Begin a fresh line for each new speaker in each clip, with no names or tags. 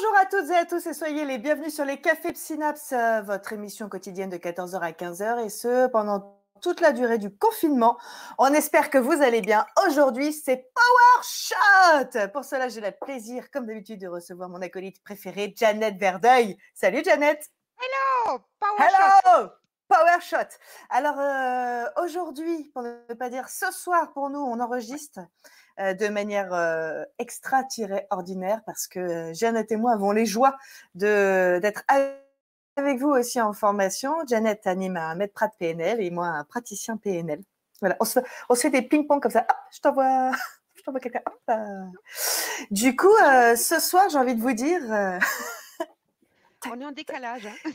Bonjour à toutes et à tous et soyez les bienvenus sur les Cafés de Synapse, votre émission quotidienne de 14h à 15h et ce pendant toute la durée du confinement. On espère que vous allez bien. Aujourd'hui, c'est Power Shot. Pour cela, j'ai le plaisir, comme d'habitude, de recevoir mon acolyte préférée, Jeannette Verdeuil. Salut Jeannette.
Hello, Power Shot.
Hello, Power Shot. Alors aujourd'hui, pour ne pas dire ce soir, pour nous, on enregistre de manière extra-ordinaire parce que Jeannette et moi avons les joies d'être avec vous aussi en formation. Jeannette anime un maître Prat PNL et moi un praticien PNL. Voilà, on se fait des ping-pong comme ça. Hop, je t'envoie quelqu'un. Du coup, ce soir, j'ai envie de vous dire...
On est en décalage. Hein.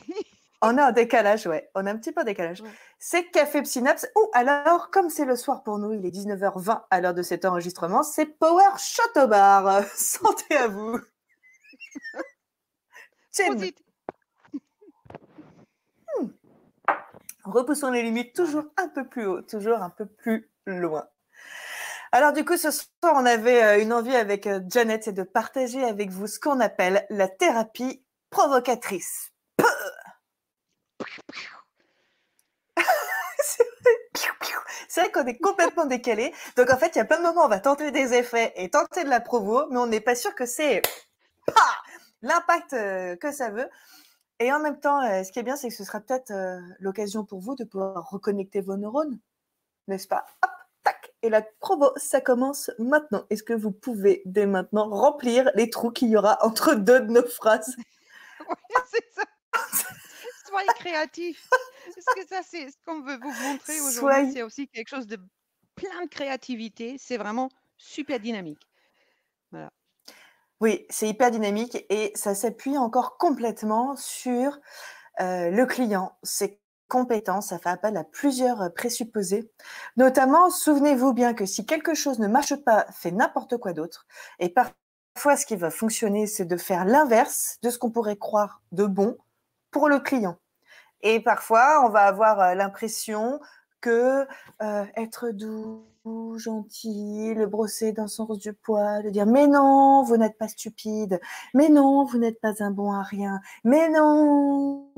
On est en décalage, ouais. On a un petit peu en décalage. Ouais. C'est Café Synapse. Ou alors, comme c'est le soir pour nous, il est 19h20 à l'heure de cet enregistrement, c'est Power Shot au bar. Santé à vous. Repoussons les limites toujours un peu plus haut, toujours un peu plus loin. Alors du coup, ce soir, on avait une envie avec Jeannette, c'est de partager avec vous ce qu'on appelle la thérapie provocatrice. C'est vrai qu'on est complètement décalé. Donc en fait, il y a plein de moments où on va tenter des effets et tenter de la provo, mais on n'est pas sûr que c'est l'impact que ça veut. Et en même temps, ce qui est bien, c'est que ce sera peut-être l'occasion pour vous de pouvoir reconnecter vos neurones, n'est-ce pas? Hop, tac. Et la provo, ça commence maintenant. Est-ce que vous pouvez dès maintenant remplir les trous qu'il y aura entre deux de nos phrases?
Oui, c'est ça. Soyez créatifs. Parce que ça, c'est ce qu'on veut vous montrer aujourd'hui. C'est aussi quelque chose de plein de créativité. C'est vraiment super dynamique. Voilà.
Oui, c'est hyper dynamique et ça s'appuie encore complètement sur le client, ses compétences. Ça fait appel à plusieurs présupposés. Notamment, souvenez-vous bien que si quelque chose ne marche pas, fait n'importe quoi d'autre. Et parfois, ce qui va fonctionner, c'est de faire l'inverse de ce qu'on pourrait croire de bon pour le client. Et parfois, on va avoir l'impression que être doux, gentil, le brosser dans le sens du poil, de dire mais non, vous n'êtes pas stupide, mais non, vous n'êtes pas un bon à rien, mais non,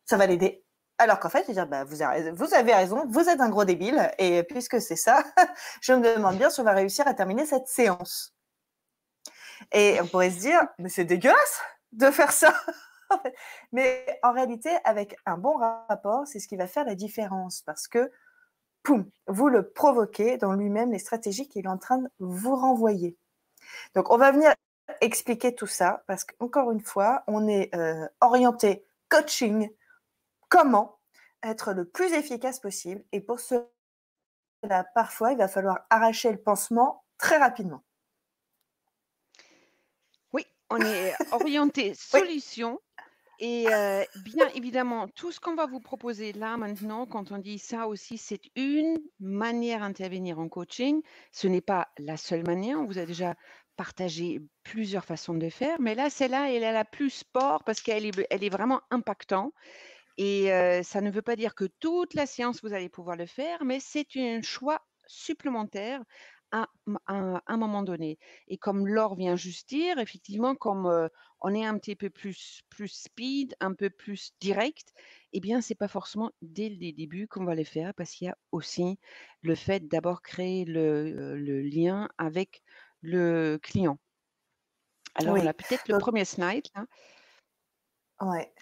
ça va l'aider. Alors qu'en fait, je veux dire, bah, vous avez raison, vous êtes un gros débile, et puisque c'est ça, je me demande bien si on va réussir à terminer cette séance. Et on pourrait se dire, mais c'est dégueulasse de faire ça. Mais en réalité, avec un bon rapport, c'est ce qui va faire la différence parce que, poum, vous le provoquez dans lui-même les stratégies qu'il est en train de vous renvoyer. Donc, on va venir expliquer tout ça parce qu'encore une fois, on est orienté coaching, comment être le plus efficace possible. Et pour cela, parfois, il va falloir arracher le pansement très rapidement.
Oui, on est orienté solution. Oui. Et bien évidemment, tout ce qu'on va vous proposer là maintenant, quand on dit ça aussi, c'est une manière d'intervenir en coaching. Ce n'est pas la seule manière. On vous a déjà partagé plusieurs façons de faire, mais là, celle-là, elle est la plus sport parce qu'elle est vraiment impactante. Et ça ne veut pas dire que toute la séance, vous allez pouvoir le faire, mais c'est un choix supplémentaire à un moment donné. Et comme Laure vient juste dire, effectivement, comme on est un petit peu plus speed, un peu plus direct, eh bien, c'est pas forcément dès le début qu'on va le faire parce qu'il y a aussi le fait d'abord créer le lien avec le client. Alors,
Oui.
on a peut-être le premier slide. Là.
Ouais.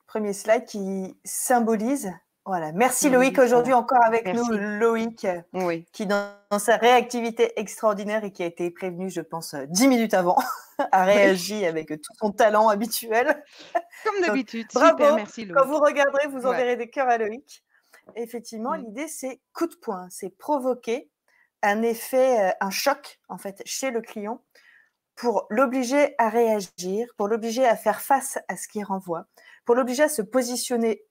Premier slide qui symbolise. Voilà. Merci Loïc aujourd'hui encore avec nous. Loïc,
oui.
qui dans sa réactivité extraordinaire et qui a été prévenu, je pense, 10 minutes avant, a réagi avec tout son talent habituel.
Comme d'habitude.
Bravo.
Super, merci Loïc.
Quand vous regarderez, vous enverrez des cœurs à Loïc. Effectivement, l'idée, c'est coup de poing. C'est provoquer un effet, un choc, en fait, chez le client pour l'obliger à réagir, pour l'obliger à faire face à ce qu'il renvoie, pour l'obliger à se positionner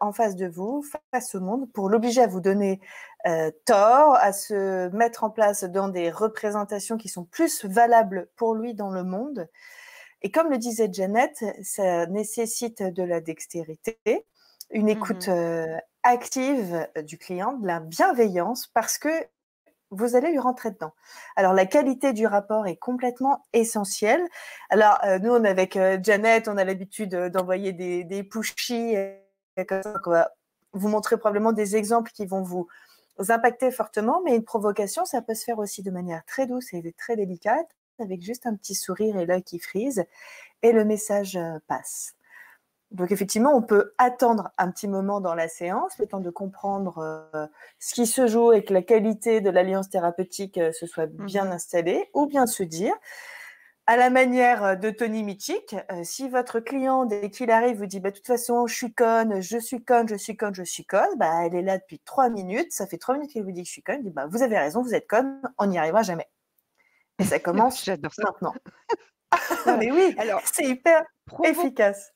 en face de vous, face au monde, pour l'obliger à vous donner tort, à se mettre en place dans des représentations qui sont plus valables pour lui dans le monde. Et comme le disait Jeannette, ça nécessite de la dextérité, une écoute active du client, de la bienveillance, parce que vous allez lui rentrer dedans. Alors, la qualité du rapport est complètement essentielle. Alors, nous, avec Janet, on a l'habitude d'envoyer des pushies, comme ça, on va vous montrer probablement des exemples qui vont vous impacter fortement, mais une provocation, ça peut se faire aussi de manière très douce et très délicate, avec juste un petit sourire et l'œil qui frise, et le message passe. Donc effectivement, on peut attendre un petit moment dans la séance, le temps de comprendre ce qui se joue et que la qualité de l'alliance thérapeutique se soit bien installée, ou bien se dire, à la manière de Tony Mitchell, si votre client, dès qu'il arrive, vous dit, de toute façon, je suis conne, je suis conne, je suis conne, je suis conne, elle est là depuis 3 minutes, ça fait 3 minutes qu'elle vous dit que je suis conne, dit, vous avez raison, vous êtes conne, on n'y arrivera jamais. Et ça commence
J'adore ça.
maintenant.
Voilà.
Mais oui,
Alors,
c'est hyper efficace.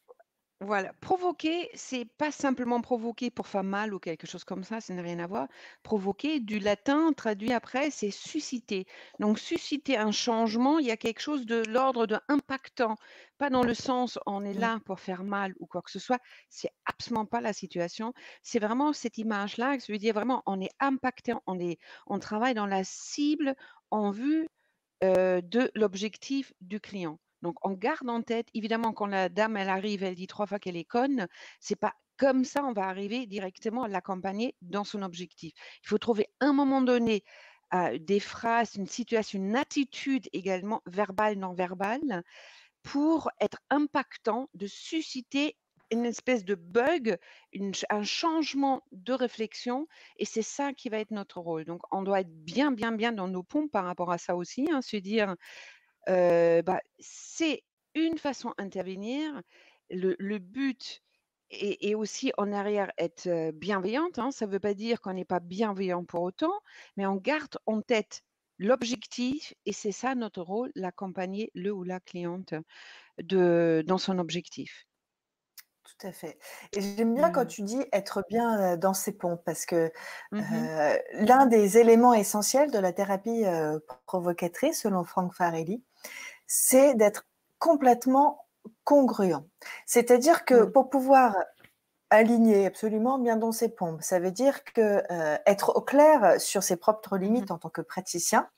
Voilà, provoquer, c'est pas simplement provoquer pour faire mal ou quelque chose comme ça n'a rien à voir. Provoquer, du latin traduit après, c'est susciter. Donc susciter un changement, il y a quelque chose de l'ordre de impactant, pas dans le sens on est là pour faire mal ou quoi que ce soit, c'est absolument pas la situation. C'est vraiment cette image-là, je veux dire vraiment on est impactant, on travaille dans la cible en vue de l'objectif du client. Donc, on garde en tête, évidemment, quand la dame, elle arrive, elle dit 3 fois qu'elle est conne, c'est pas comme ça, on va arriver directement à l'accompagner dans son objectif. Il faut trouver un moment donné des phrases, une situation, une attitude également verbale, non verbale, pour être impactant, de susciter une espèce de bug, un changement de réflexion, et c'est ça qui va être notre rôle. Donc, on doit être bien, bien, bien dans nos pompes par rapport à ça aussi, hein, se dire, c'est une façon d'intervenir. Le but est aussi en arrière être bienveillante, hein. Ça ne veut pas dire qu'on n'est pas bienveillant pour autant, mais on garde en tête l'objectif et c'est ça notre rôle, l'accompagner le ou la cliente dans son objectif.
Tout à fait. Et j'aime bien quand
Voilà.
tu dis être bien dans ses pompes, parce que
Mmh.
l'un des éléments essentiels de la thérapie provocatrice, selon Frank Farrelly, c'est d'être complètement congruent. C'est-à-dire que
Mmh.
pour pouvoir aligner absolument bien dans ses pompes, ça veut dire que être au clair sur ses propres
Mmh.
limites en tant que praticien,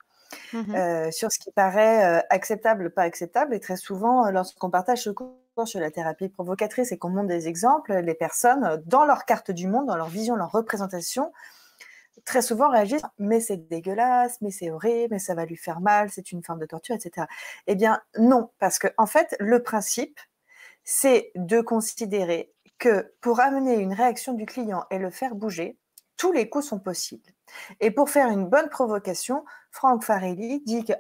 Mmh.
sur ce qui paraît acceptable, pas acceptable. Et très souvent, lorsqu'on partage ce cours sur la thérapie provocatrice et qu'on montre des exemples, les personnes, dans leur carte du monde, dans leur vision, leur représentation, très souvent réagissent « mais c'est dégueulasse, mais c'est horrible, mais ça va lui faire mal, c'est une forme de torture, etc. » Eh bien non, parce que en fait, le principe, c'est de considérer que pour amener une réaction du client et le faire bouger, tous les coups sont possibles. Et pour faire une bonne provocation, Frank Farrelly dit qu'à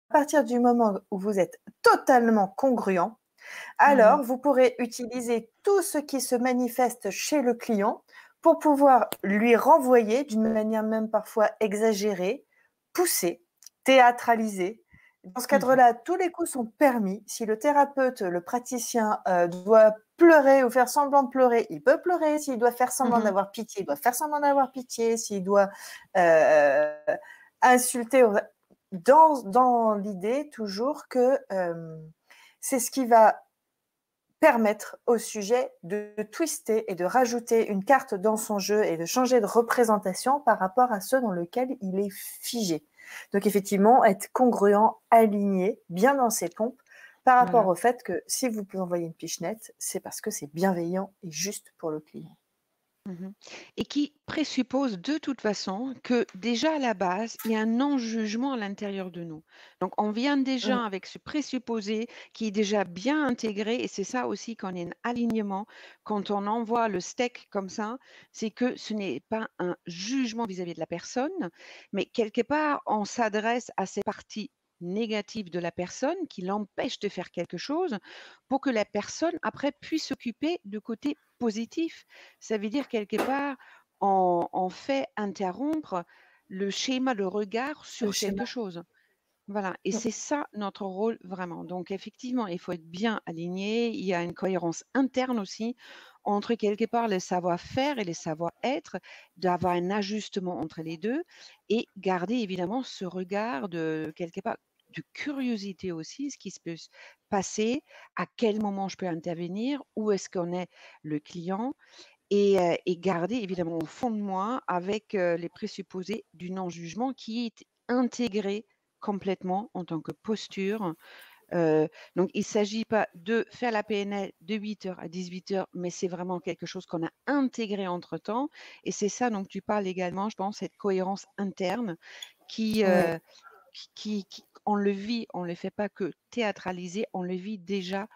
partir du moment où vous êtes totalement congruent,
Mmh.
alors vous pourrez utiliser tout ce qui se manifeste chez le client pour pouvoir lui renvoyer d'une manière même parfois exagérée, poussée, théâtralisée. Dans ce
Mmh.
cadre-là, tous les coups sont permis. Si le thérapeute, le praticien doit pleurer ou faire semblant de pleurer, il peut pleurer. S'il doit faire semblant
Mmh.
d'avoir pitié, il doit faire semblant d'avoir pitié. S'il doit euh, insulter, dans l'idée toujours que c'est ce qui va permettre au sujet de twister et de rajouter une carte dans son jeu et de changer de représentation par rapport à ceux dans lequel il est figé. Donc effectivement, être congruent, aligné, bien dans ses pompes, par rapport
Voilà.
au fait que si vous pouvez envoyer une pichenette, c'est parce que c'est bienveillant et juste pour le client.
Mmh. Et qui présuppose de toute façon que déjà à la base, il y a un non-jugement à l'intérieur de nous. Donc on vient déjà
Mm.
avec ce présupposé qui est déjà bien intégré et c'est ça aussi qu'on est un alignement. Quand on envoie le steak comme ça, c'est que ce n'est pas un jugement vis-à-vis de la personne, mais quelque part on s'adresse à ces parties négatives de la personne qui l'empêchent de faire quelque chose pour que la personne après puisse s'occuper du côté positif. Ça veut dire quelque part, on fait interrompre le schéma de regard
Le
sur
schéma.
quelque chose. Voilà, et
Mm.
c'est ça notre rôle vraiment. Donc effectivement, il faut être bien aligné. Il y a une cohérence interne aussi entre quelque part le savoir-faire et le savoir-être, d'avoir un ajustement entre les deux et garder évidemment ce regard de quelque part de curiosité aussi, ce qui se peut se passer, à quel moment je peux intervenir, où est-ce qu'on est le client et garder évidemment au fond de moi avec, les présupposés du non-jugement qui est intégrer complètement en tant que posture. Donc il ne s'agit pas de faire la PNL de 8 heures à 18 heures, mais c'est vraiment quelque chose qu'on a intégré entre-temps et c'est ça dont tu parles également, je pense, cette cohérence interne qui,
Oui,
on le vit, on ne le fait pas que théâtraliser, on le vit déjà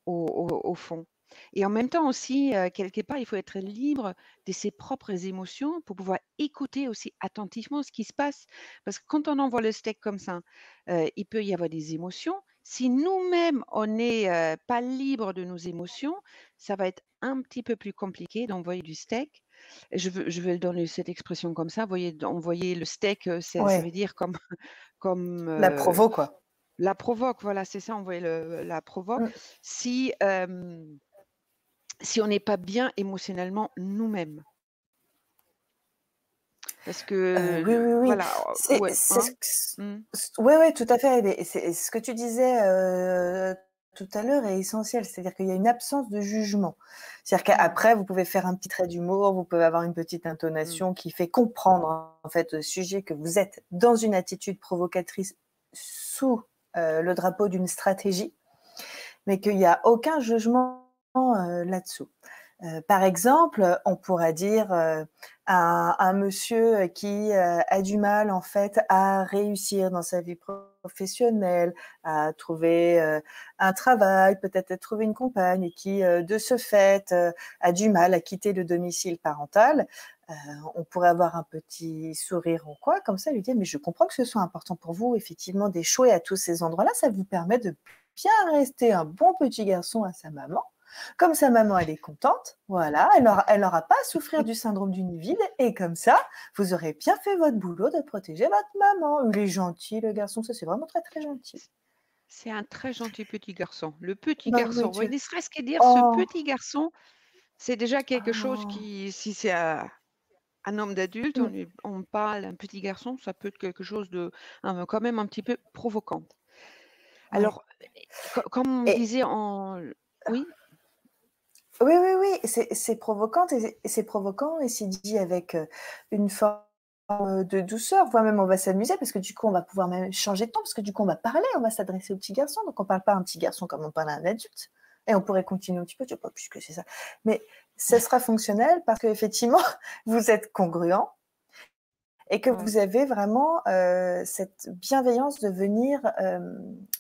au fond. Et en même temps aussi, quelque part, il faut être libre de ses propres émotions pour pouvoir écouter aussi attentivement ce qui se passe. Parce que quand on envoie le steak comme ça, il peut y avoir des émotions. Si nous-mêmes, on n'est pas libre de nos émotions, ça va être un petit peu plus compliqué d'envoyer du steak. Je vais donner cette expression comme ça. Voyez, envoyer le steak, ça
oui.
veut dire comme, comme
La provo, quoi.
la provoque, voilà, c'est ça, envoyer la provoque.
Mm.
Si, si on n'est pas bien émotionnellement nous-mêmes. Parce que,
Oui, oui, oui.
voilà,
C'est,
ouais,
c'est ce
hein?
que-
Mmh.
ouais, ouais, tout à fait. Mais c'est ce que tu disais tout à l'heure est essentiel. C'est-à-dire qu'il y a une absence de jugement. C'est-à-dire
Mmh.
qu'après, vous pouvez faire un petit trait d'humour, vous pouvez avoir une petite
Mmh.
intonation qui fait comprendre en fait au sujet que vous êtes dans une attitude provocatrice sous le drapeau d'une stratégie, mais qu'il n'y a aucun jugement là-dessous. Par exemple, on pourra dire un monsieur qui a du mal en fait à réussir dans sa vie professionnelle, à trouver un travail, peut-être à trouver une compagne et qui, de ce fait, a du mal à quitter le domicile parental. Euh, on pourrait avoir un petit sourire en quoi, comme ça, lui dire, mais je comprends que ce soit important pour vous, effectivement, d'échouer à tous ces endroits-là. Ça vous permet de bien rester un bon petit garçon à sa maman. Comme sa maman, elle est contente, voilà, elle n'aura pas à souffrir du syndrome du nid vide, et comme ça, vous aurez bien fait votre boulot de protéger votre maman. Il est gentil, le garçon, ça c'est vraiment très très gentil.
C'est un très gentil petit garçon. Le petit
Bah
garçon,
oui,
ouais,
tu...
ne serait-ce que dire ce
Oh,
petit garçon, c'est déjà quelque chose
oh.
qui, si c'est un homme d'adulte,
Mm,
on parle d'un petit garçon, ça peut être quelque chose de quand même un petit peu provocant.
ouais.
Alors, comme on
Et
disait en... Oui,
oui, oui, oui, c'est provocant et c'est provocant et c'est dit avec une forme de douceur, voire même on va s'amuser parce que du coup on va pouvoir même changer de ton parce que du coup on va parler, on va s'adresser au petit garçon, donc on parle pas à un petit garçon comme on parle à un adulte. Et on pourrait continuer un petit peu, je sais pas plus que c'est ça. Mais ça sera fonctionnel parce qu'effectivement, vous êtes congruent, et que
ouais.
vous avez vraiment cette bienveillance de venir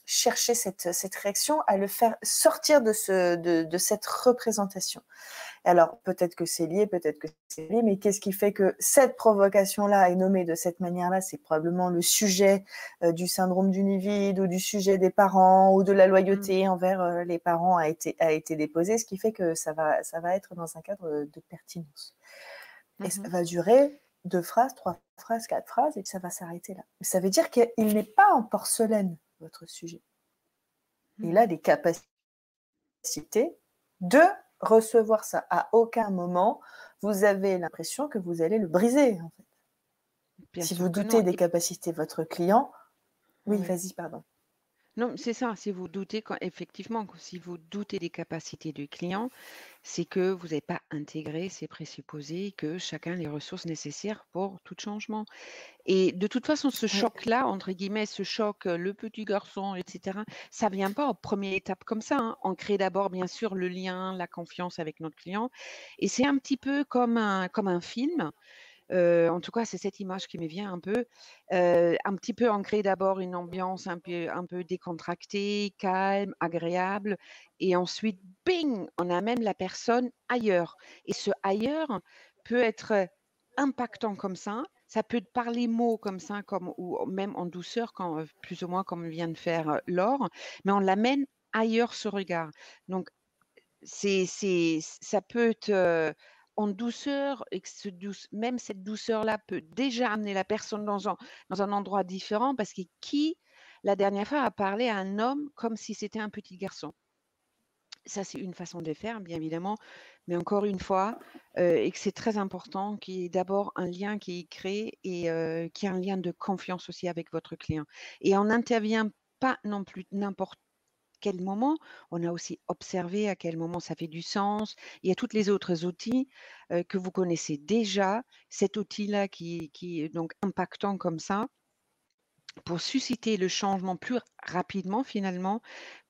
chercher cette réaction, à le faire sortir de cette représentation. Alors, peut-être que c'est lié, peut-être que c'est lié, mais qu'est-ce qui fait que cette provocation-là est nommée de cette manière-là? C'est probablement le sujet du syndrome du nid vide ou du sujet des parents ou de la
Mmh.
loyauté envers les parents a été déposé, ce qui fait que ça va être dans un cadre de pertinence. Et ça
Mmh.
va durer 2 phrases, 3 phrases, 4 phrases, et ça va s'arrêter là. Ça veut dire qu'il n'est pas en porcelaine, votre sujet. Il a
Mmh.
des capacités de recevoir ça. À aucun moment, vous avez l'impression que vous allez le briser, en fait.
Bien
Si vous
sûr que non.
doutez des capacités de votre client, oui,
Oui.
vas-y, pardon.
Non, c'est ça, si vous doutez effectivement, si vous doutez des capacités du client, c'est que vous n'avez pas intégré ces présupposés que chacun a les ressources nécessaires pour tout changement. Et de toute façon, ce
Oui,
choc-là, entre guillemets, ce choc, le petit garçon, etc., ça vient pas en première étape comme ça, hein. On crée d'abord, bien sûr, le lien, la confiance avec notre client. Et c'est un petit peu comme un film. En tout cas, c'est cette image qui me vient un peu. Un petit peu ancrer d'abord une ambiance un peu décontractée, calme, agréable et ensuite, bing! On amène la personne ailleurs et ce ailleurs peut être impactant comme ça peut être par les mots comme ça, comme ou même en douceur quand, plus ou moins comme vient de faire, Laure, mais on l'amène ailleurs ce regard. Donc ça peut être, en douceur et que même cette douceur-là peut déjà amener la personne dans un endroit différent parce que qui, la dernière fois, a parlé à un homme comme si c'était un petit garçon? Ça, c'est une façon de le faire, bien évidemment, mais encore une fois, et que c'est très important qu'il y ait d'abord un lien qui est créé et qu'il y ait un lien de confiance aussi avec votre client et on n'intervient pas non plus n'importe quel moment. On a aussi observé à quel moment ça fait du sens. Il y a toutes les autres outils, que vous connaissez déjà. Cet outil-là qui est donc impactant comme ça, pour susciter le changement plus rapidement finalement,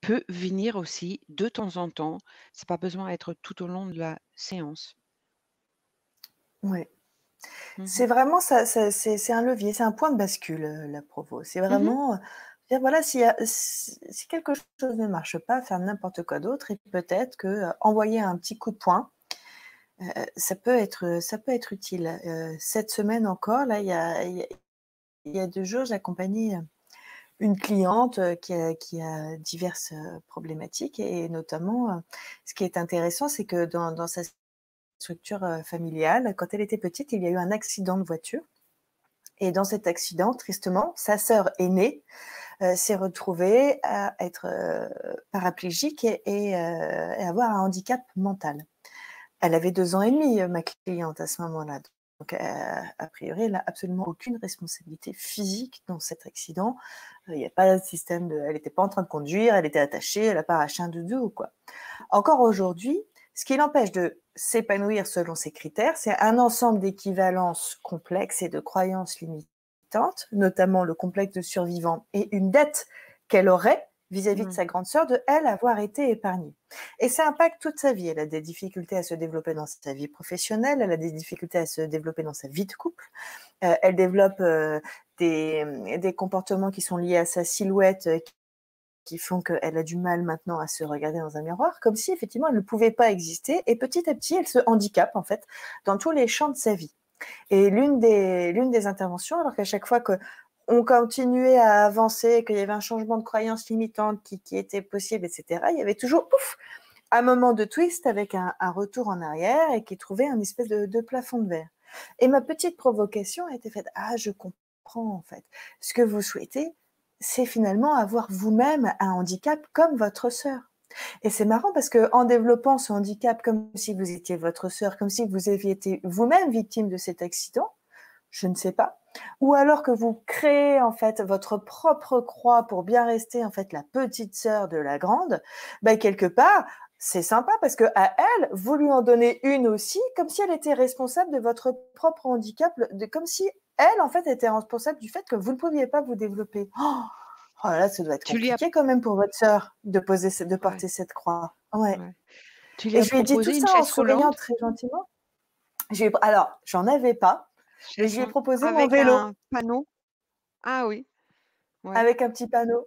peut venir aussi de temps en temps. C'est pas besoin d'être tout au long de la séance.
Ouais.
Mmh.
C'est vraiment ça, c'est un levier, c'est un point de bascule, la provo. C'est
Mmh.
vraiment, dire voilà, si quelque chose ne marche pas, faire n'importe quoi d'autre et peut-être que, envoyer un petit coup de poing, ça peut être utile. Cette semaine encore, là, il y a 2 jours, j'accompagnais, une cliente, qui a diverses, problématiques et notamment, ce qui est intéressant, c'est que dans sa structure, familiale, quand elle était petite, il y a eu un accident de voiture et dans cet accident, tristement, sa sœur aînée, s'est retrouvée à être, paraplégique et avoir un handicap mental. Elle avait 2 ans et demi, ma cliente, à ce moment-là. Donc, a priori, elle a absolument aucune responsabilité physique dans cet accident. Il y a pas de système de elle était pas en train de conduire, elle était attachée, elle a pas arraché un doudou ou quoi. Encore aujourd'hui, ce qui l'empêche de s'épanouir selon ses critères, c'est un ensemble d'équivalences complexes et de croyances limitantes, notamment le complexe de survivant et une dette qu'elle aurait vis-à-vis de
Mmh.
sa grande sœur de elle avoir été épargnée. Et ça impacte toute sa vie. Elle a des difficultés à se développer dans sa vie professionnelle, elle a des difficultés à se développer dans sa vie de couple. Elle développe des comportements qui sont liés à sa silhouette, qui font qu'elle a du mal maintenant à se regarder dans un miroir, comme si effectivement elle ne pouvait pas exister. Et petit à petit, elle se handicape en fait dans tous les champs de sa vie. Et l'une des interventions, alors qu'à chaque fois qu'on continuait à avancer, qu'il y avait un changement de croyance limitante qui était possible, etc., il y avait toujours pouf, un moment de twist avec un retour en arrière et qui trouvait un espèce de plafond de verre. Et ma petite provocation a été faite. Ah, je comprends en fait. Ce que vous souhaitez, c'est finalement avoir vous-même un handicap comme votre sœur. Et c'est marrant parce que en développant ce handicap comme si vous étiez votre sœur, comme si vous aviez été vous-même victime de cet accident, je ne sais pas, ou alors que vous créez en fait votre propre croix pour bien rester en fait la petite sœur de la grande, ben quelque part, c'est sympa parce que à elle, vous lui en donnez une aussi, comme si elle était responsable de votre propre handicap, comme si elle en fait était responsable du fait que vous ne pouviez pas vous développer. Oh là là, ça doit être
Tu lui as
compliqué quand même pour votre sœur de
Ouais,
porter cette croix. Ouais.
ouais. Tu lui
Et
as
je lui ai dit tout
proposé une
ça en
chaise
souriant
roulante?
très gentiment. Alors, j'en avais pas, mais
Chaise
je lui ai
roulante
proposé mon
avec
vélo
un panneau? Ah oui, ouais.
avec un petit panneau.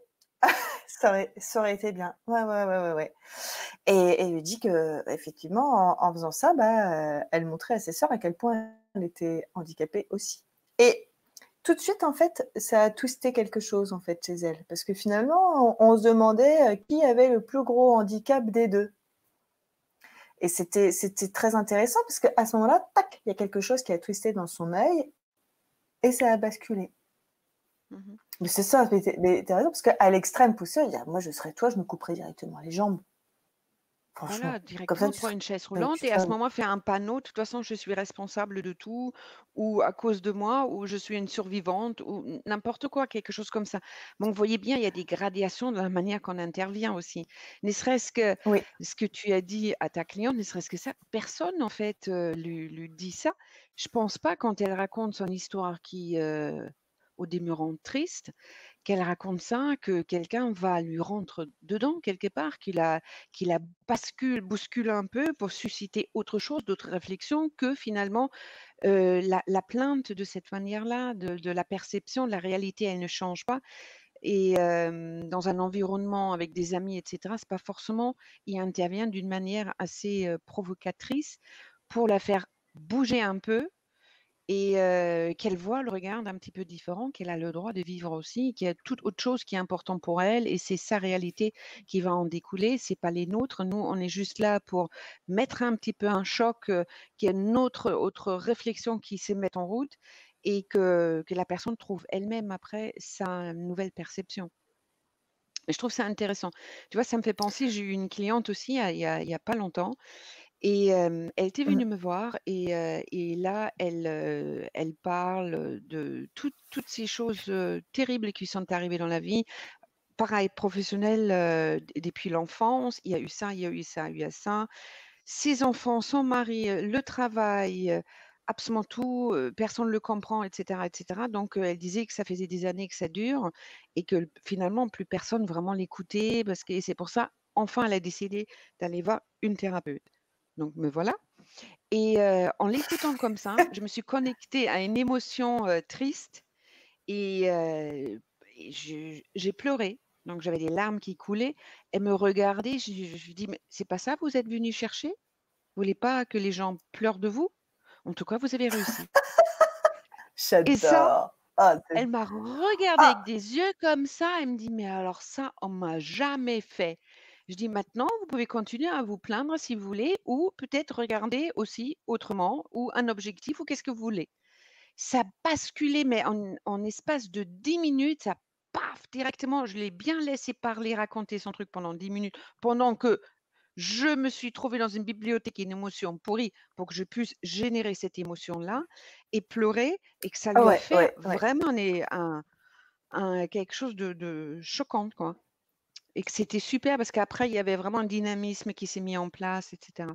Ça aurait été bien. Ouais, ouais, ouais, ouais, ouais. Et elle lui dit qu'effectivement, en faisant ça, bah, elle montrait à ses sœurs à quel point elle était handicapée aussi. Et tout de suite, en fait, ça a twisté quelque chose, en fait, chez elle. Parce que finalement, on se demandait, qui avait le plus gros handicap des 2. Et c'était très intéressant parce qu'à ce moment-là, tac, il y a quelque chose qui a twisté dans son œil et ça a basculé.
Mmh.
Mais c'est ça, mais tu raison parce qu'à l'extrême poussée, dire: «Moi, je serais toi, je me couperais directement les jambes».
Voilà,
Franchement, comme ça,
directement, prends une chaise
tu
roulante et à
serais
ce moment, fais un panneau: «De toute façon, je suis responsable de tout» ou «À cause de moi» ou «Je suis une survivante» ou n'importe quoi, quelque chose comme ça. Bon, vous voyez bien, il y a des gradations dans la manière qu'on intervient aussi. Ne serait-ce que
oui,
ce que tu as dit à ta cliente, ne serait-ce que ça, personne en fait, lui dit ça. Je pense pas quand elle raconte son histoire qui, au demeurant triste, qu'elle raconte ça, que quelqu'un va lui rentre dedans quelque part, qu'il la bouscule un peu pour susciter autre chose, d'autres réflexions que finalement, la plainte de cette manière-là, de la perception de la réalité, elle ne change pas et dans un environnement avec des amis et cetera, c'est pas forcément il intervient d'une manière assez, provocatrice pour la faire bouger un peu et qu'elle voit le regard un petit peu différent, qu'elle a le droit de vivre aussi, qu'il y a toute autre chose qui est important pour elle et c'est sa réalité qui va en découler, c'est pas les nôtres. Nous, on est juste là pour mettre un petit peu un choc, qu'il y ait une autre réflexion qui se mette en route et que la personne trouve elle-même après sa nouvelle perception. Et je trouve ça intéressant. Tu vois, ça me fait penser, j'ai eu une cliente aussi il y a pas longtemps et elle était
mmh,
venue me voir et là, elle parle, de toutes ces choses, terribles qui sont arrivées dans la vie. Pareil, professionnel, depuis l'enfance, il y a eu ça, il y a eu ça, il y a ça. Ses enfants, son mari, le travail, absolument tout, personne ne le comprend, et cetera, et cetera. Donc, elle disait que ça faisait des années que ça dure et que finalement plus personne vraiment l'écoutait parce que c'est pour ça, enfin, elle a décidé d'aller voir une thérapeute. Donc me voilà et en l'écoutant comme ça, je me suis connectée à une émotion, triste et j'ai pleuré. Donc j'avais des larmes qui coulaient. Elle me regardait, je lui dis: «Mais c'est pas ça que vous êtes venu chercher? Vous voulez pas que les gens pleurent de vous? En tout cas, vous avez réussi». Et ça,
J'adore. Ah, c'est
elle m'a regardée
ah!
avec des yeux comme ça, elle me dit: «Mais alors ça, on m'a jamais fait». Je dis: «Maintenant, vous pouvez continuer à vous plaindre si vous voulez ou peut-être regarder aussi autrement ou un objectif ou qu'est-ce que vous voulez». Ça basculait, mais en espace de 10 minutes, ça paf, directement, je l'ai bien laissé parler, raconter son truc pendant 10 minutes, pendant que je me suis trouvée dans une bibliothèque, une émotion pourrie pour que je puisse générer cette émotion-là et pleurer et que ça lui a
Ouais,
fait
ouais, ouais.
vraiment un quelque chose de choquant, quoi et que c'était super parce qu'après il y avait vraiment un dynamisme qui s'est mis en place et cetera.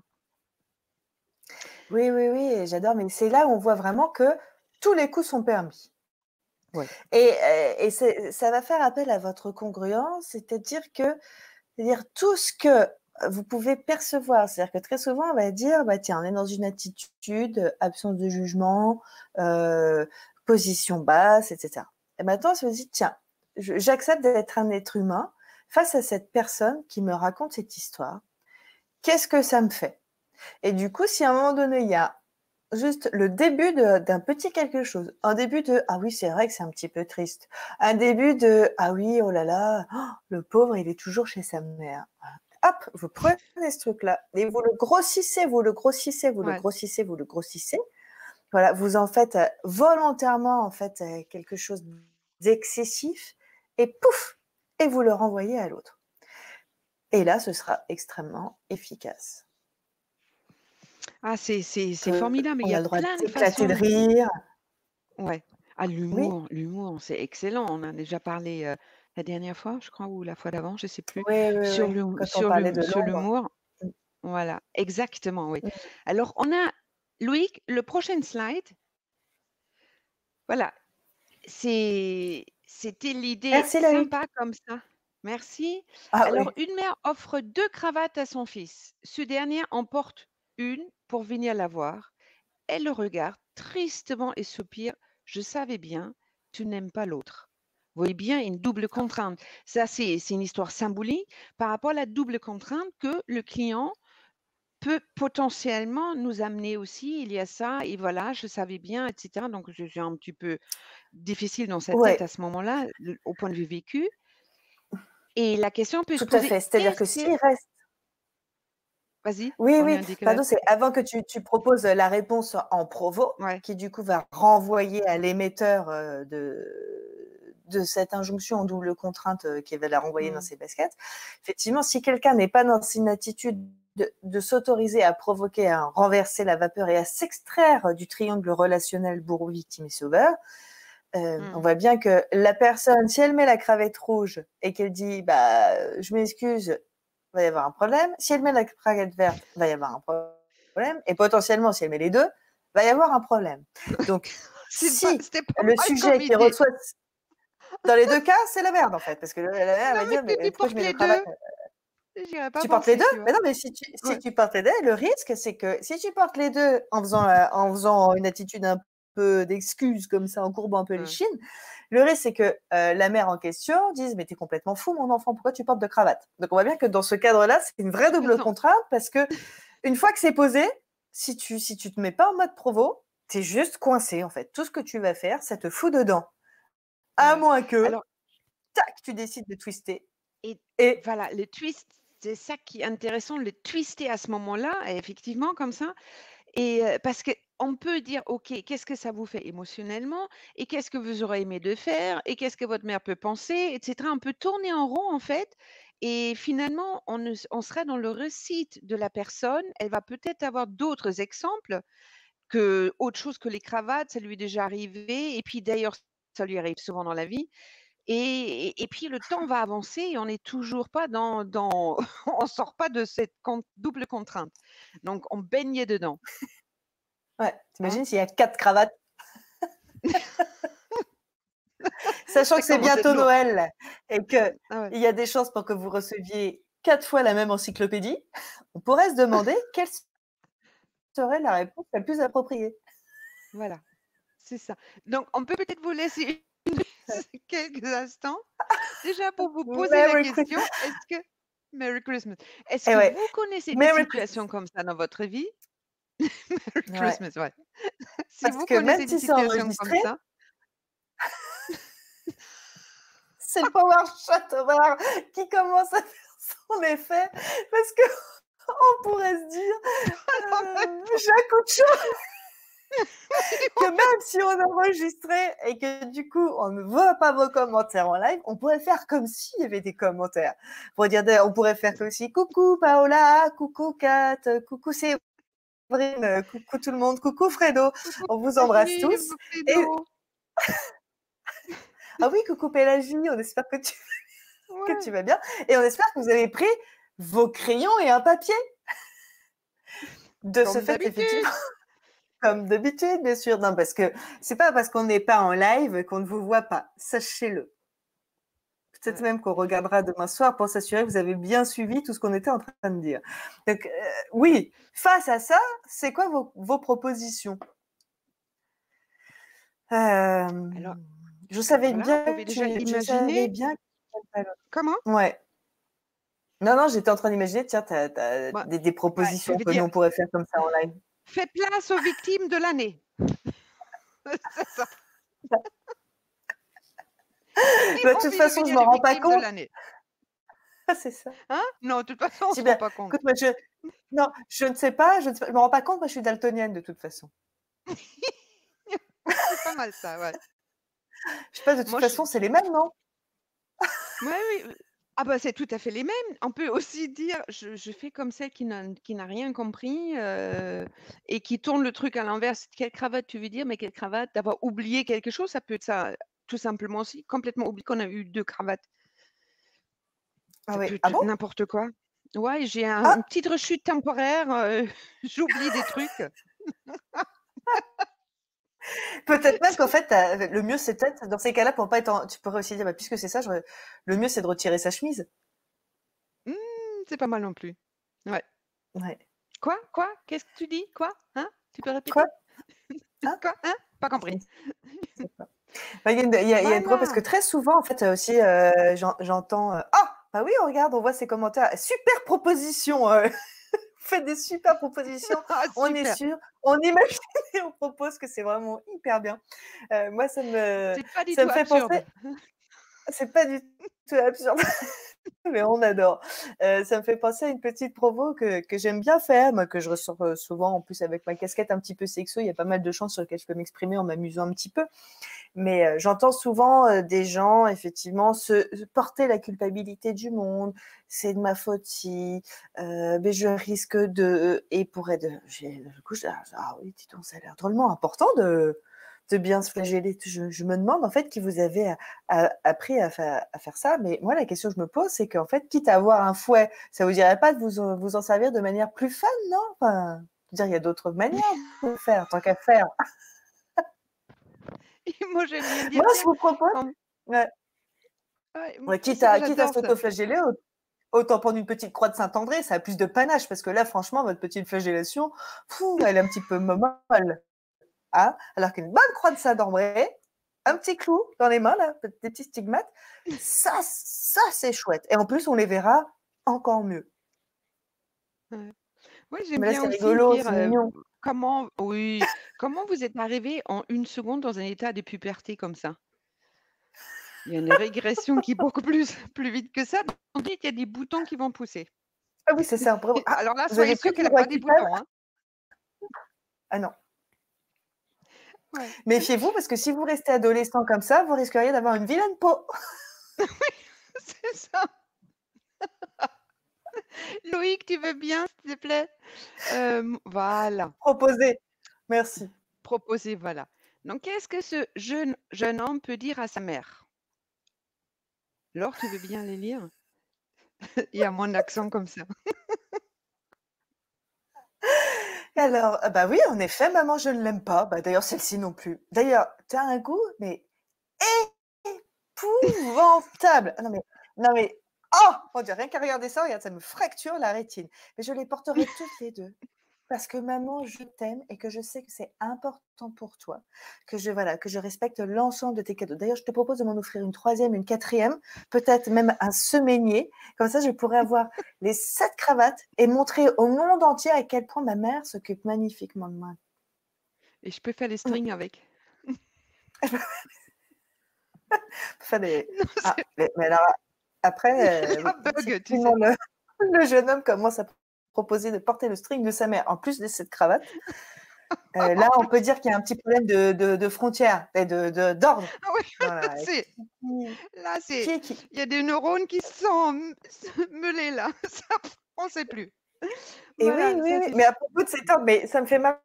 Oui, oui, oui, et j'adore, mais c'est là où on voit vraiment que tous les coups sont permis.
Ouais.
Et ça va faire appel à votre congruence, c'est-à-dire tout ce que vous pouvez percevoir. C'est-à-dire que très souvent, on va dire, bah, tiens, on est dans une attitude, absence de jugement, position basse, etc. Et maintenant, on se dit, tiens, j'accepte d'être un être humain face à cette personne qui me raconte cette histoire. Qu'est-ce que ça me fait? Et du coup, si à un moment donné, il y a juste le début d'un petit quelque chose, un début de ah oui, c'est vrai que c'est un petit peu triste, un début de ah oui, oh là là, oh, le pauvre, il est toujours chez sa mère. Hop, vous prenez ce truc-là et vous le grossissez, vous le grossissez, vous le
Ouais.
grossissez, vous le grossissez. Voilà, vous en faites volontairement en fait quelque chose d'excessif et pouf, et vous le renvoyez à l'autre. Et là, ce sera extrêmement efficace.
Ah, c'est formidable, il
On
y
a
a
le droit
plein de
d'éclater de
façons.
rire.
Ouais. Ah,
Oui,
l'humour, c'est excellent. On en a déjà parlé, la dernière fois, je crois, ou la fois d'avant, je sais plus,
oui, oui,
sur
oui.
l'hu
Quand on
sur
parlait
l'hu
de
sur
l'ombre.
l'humour.
Mmh,
Voilà, exactement, oui.
mmh.
Alors on a Loïc, le prochain slide, voilà, c'était l'idée
Merci Loïc.
sympa comme ça. Merci.
Ah
Alors
oui.
une mère offre 2 cravates à son fils. Ce dernier en porte une pour venir la voir. Elle le regarde tristement et soupire. Je savais bien, tu n'aimes pas l'autre. Vous voyez bien une double contrainte. Ça, c'est une histoire symbolique par rapport à la double contrainte que le client peut potentiellement nous amener aussi. Il y a ça, et voilà, je savais bien, et cetera. Donc, je suis un petit peu difficile dans sa tête
Ouais,
à ce moment-là, au point de vue vécu. Et la question peut se
tout à
poser,
fait. C'est-à-dire
qu'est-ce
que
que...
s'il reste
Vas-y,
oui,
on est
oui,
en décalage.
pardon, c'est avant que tu proposes la réponse en provo,
Ouais.
qui du coup va renvoyer à l'émetteur, de cette injonction en double contrainte, qui va la renvoyer dans
Mm,
ses baskets. Effectivement, si quelqu'un n'est pas dans une attitude de s'autoriser à provoquer, à renverser la vapeur et à s'extraire du triangle relationnel bourreau, victime et sauveur, on
mm.
voit bien que la personne, si elle met la cravate rouge et qu'elle dit bah je m'excuse, il va y avoir un problème. Si elle met la cravate verte, il va y avoir un problème. Et potentiellement, si elle met les deux, il va y avoir un problème. Donc, si
C'était pas
le
mal comme
sujet qui
idée.
reçoit, dans les deux cas, c'est la merde en fait. Parce que la mère elle
Non,
va
mais
dire
si
mais
tu
pourquoi je
portes
mets
les
le cravate?
2, j'y avais pas
Tu portes les
pensé,
deux?
tu vois.
Mais non, mais si
Ouais.
tu portes les deux, le risque, c'est que si tu portes les deux en faisant une attitude un peu d'excuse comme ça, en courbant un peu les
Ouais.
chines, le risque, c'est que la mère en question dise mais t'es complètement fou, mon enfant, pourquoi tu portes de cravate? Donc on voit bien que dans ce cadre-là, c'est une vraie
Tu as
double
raison.
contrainte parce que une fois que c'est posé, si tu te mets pas en mode provo, t'es juste coincé en fait. Tout ce que tu vas faire, ça te fout dedans. À
Ouais.
moins que,
Alors,
tac, tu décides de twister
et
et
voilà, le twist, c'est ça qui est intéressant, le twister à ce moment-là, effectivement, comme ça. Et parce qu'on peut dire: «OK, qu'est-ce que ça vous fait émotionnellement? Et qu'est-ce que vous aurez aimé de faire? Et qu'est-ce que votre mère peut penser?» et cetera. On peut tourner en rond, en fait, et finalement, on serait dans le récit de la personne. Elle va peut-être avoir d'autres exemples que autre chose que les cravates, ça lui est déjà arrivé, et puis d'ailleurs, ça lui arrive souvent dans la vie, et puis le temps va avancer et on n'est toujours pas dans on sort pas de cette double contrainte. Donc on baignait dedans.
Ouais,
Hein?
t'imagines s'il y a 4 cravates? Sachant
Ça
que c'est
commence à être
bientôt
lourd.
Noël et qu'il
Ah ouais.
y a des chances pour que vous receviez 4 fois la même encyclopédie, on pourrait se demander quelle serait la réponse la plus appropriée.
Voilà, c'est ça. Donc on peut peut-être vous laisser quelques instants, déjà pour vous poser la
Merry Christ
question, est-ce que Merry Christmas. Est-ce
et
que
ouais,
vous connaissez des
Merry Christmas.
situations comme ça dans votre vie? Merry
Ouais,
Christmas, ouais. Si
parce
vous
que même
connaissez une
si c'est
situation comme
enregistré,
ça,
c'est le power shot Omar qui commence à faire son effet parce que on pourrait se dire,
en même
j'ai un coup de chaud que
temps,
même si on enregistrait et que du coup on ne voit pas vos commentaires en live, on pourrait faire comme s'il y avait des commentaires. On pourrait faire comme si coucou Paola, coucou Kat, coucou Séverine, coucou tout le monde, coucou Fredo,
coucou
on vous embrasse
Pélagie,
tous. Et
Fredo.
ah oui, coucou Pélagie, on espère que tu
Ouais,
vas bien et on espère que vous avez pris vos crayons et un papier. De ce
comme
fait, effectivement,
d'habitude.
comme d'habitude, bien sûr. Non, parce que c'est pas parce qu'on n'est pas en live qu'on ne vous voit pas. Sachez-le. Peut-être
Ouais.
même qu'on regardera demain soir pour s'assurer que vous avez bien suivi tout ce qu'on était en train de dire. Donc, oui, face à ça, c'est quoi vos propositions?
Alors
Je savais
voilà, vous
bien,
pouvez déjà
je savais
imaginer
bien.
comment?
Ouais. Non, non, j'étais en train d'imaginer, tiens, t'as
Bah,
des
je
propositions
veux
que nous
dire,
on pourrait faire comme ça en live.
fais place aux victimes de l'année. C'est ça. Qui
Bah, de
ont
toute
envie de
façon, je
devenir
m'en
les
rends pas
victimes de
compte.
l'année?
C'est ça.
Hein? Non, de toute façon, on
Je
se
dis,
rend
bah,
pas compte.
écoute, moi, non, je ne sais pas, je me rends pas compte, moi, je suis daltonienne de toute façon.
Ouais, c'est pas mal ça, ouais.
Je sais pas, de toute
Moi, je
façon, c'est les mêmes, non?
ouais, oui, ah bah, c'est tout à fait les mêmes. On peut aussi dire: «Je fais comme celle qui n'a rien compris, et qui tourne le truc à l'envers». Quelle cravate tu veux dire? Mais quelle cravate? D'avoir oublié quelque chose, ça peut être ça, tout simplement aussi, complètement oublié qu'on a eu 2 cravates.
Ah
Ça
oui.
peut
Ah
être
bon?
n'importe quoi. Ouais, j'ai une
Ah,
petite rechute temporaire, j'oublie des trucs.
peut-être même qu'en fait, le mieux, c'est peut-être, dans ces cas-là, pour pas être tu pourrais aussi dire, bah, puisque c'est ça, le mieux, c'est de retirer sa chemise.
Mmh, c'est pas mal non plus. Ouais.
Ouais.
Quoi? Quoi? Qu'est-ce que tu dis? Quoi? Hein? Tu peux
Quoi?
répéter?
Hein?
Quoi? Hein? Pas
Je
compris.
ne sais pas. Bah, il y a une parce que
Voilà!
très souvent, en fait, aussi, j'entends, «Ah! Bah oui, regarde, on voit ces commentaires. Super proposition, faites des super propositions,
Ah
on est
super!
sûr, on imagine et on propose que c'est vraiment hyper bien. Moi,
C'est pas du
ça
tout
me fait penser
absurde.
c'est pas du tout absurde, mais on adore. Ça me fait penser à une petite provo que j'aime bien faire, moi, que je ressors, souvent en plus avec ma casquette un petit peu sexo, il y a pas mal de chances sur lesquelles je peux m'exprimer en m'amusant un petit peu. Mais j'entends souvent des gens effectivement se porter la culpabilité du monde. C'est de ma faute si, mais je risque de et pour être du coup, ah oui, dis donc, ça a l'air drôlement important de bien se flageller. Je me demande en fait qui vous avez appris à faire ça. Mais moi, la question que je me pose, c'est qu'en fait, quitte à avoir un fouet, ça vous dirait pas de vous en servir de manière plus fun, non? Enfin, je veux dire, il y a d'autres manières de le faire, tant qu'à faire.
Et moi, j'aime bien dire:
Moi, je
«Tiens,
vous propose
quand»
ouais.
ouais,
Ouais,
moi
quitte
aussi
à
j'adore ça.
s'autoflageller, autant prendre une petite croix de Saint-André, ça a plus de panache parce que là, franchement, votre petite flagellation, fou, elle est un petit peu molle, hein. Alors qu'une bonne croix de Saint-André, un petit clou dans les mains là, des petits stigmates, ça c'est chouette et en plus, on les verra encore mieux.
Ouais. Ouais, j'aime
Mais là,
bien
c'est
aussi
rigolo,
dire,
c'est mignon.
comment oui, comment vous êtes arrivé en une seconde dans un état de puberté comme ça? Il y a une régression qui est beaucoup plus vite que ça. On dit qu'il y a des boutons qui vont pousser.
Ah oui, c'est ça, après ah,
Alors là,
vous avez
soyez
plus
sûrs
de
qu'elle a
vibra
pas
qui
des
peuvent?
boutons, hein.
Ah non.
Ouais,
Méfiez-vous parce que si vous restez adolescent comme ça, vous risqueriez d'avoir une vilaine peau.
c'est ça. Loïc, tu veux bien, s'il te plaît? Voilà,
Proposé. Merci.
proposer, voilà. Donc qu'est-ce que ce jeune homme peut dire à sa mère? Laure, tu veux bien les lire? Il y a mon accent comme ça.
Alors, bah oui, en effet, maman, je ne l'aime pas. Bah, d'ailleurs, celle-ci non plus. D'ailleurs, tu as un goût, mais épouvantable. Ah non mais, oh, on dirait rien qu'à regarder ça, regarde, ça me fracture la rétine. Mais je les porterai toutes les 2 parce que maman, je t'aime et que je sais que c'est important pour toi, que je respecte l'ensemble de tes cadeaux. D'ailleurs, je te propose de m'en offrir une 3e, une 4e, peut-être même un semainier. Comme ça, je pourrais avoir les 7 cravates et montrer au monde entier à quel point ma mère s'occupe magnifiquement de moi.
Et je peux faire les
Mmh.
strings avec.
Faire des
Non,
ah,
c'est
mais alors après,
la
oui, si
bug, tu
effectivement
sais.
le jeune homme commence à proposer de porter le string de sa mère, en plus de cette cravate, là, on peut dire qu'il y a un petit problème de frontières et d'ordre
Ah oui,
dans
là,
la
c'est
qui
là,
qui
c'est
est qui?
il y a des neurones qui se sont mêlés là. Ça, on sait plus.
Et oui,
Voilà,
oui,
ça
oui,
c'est
mais à propos de cet ordre, mais ça me fait marrer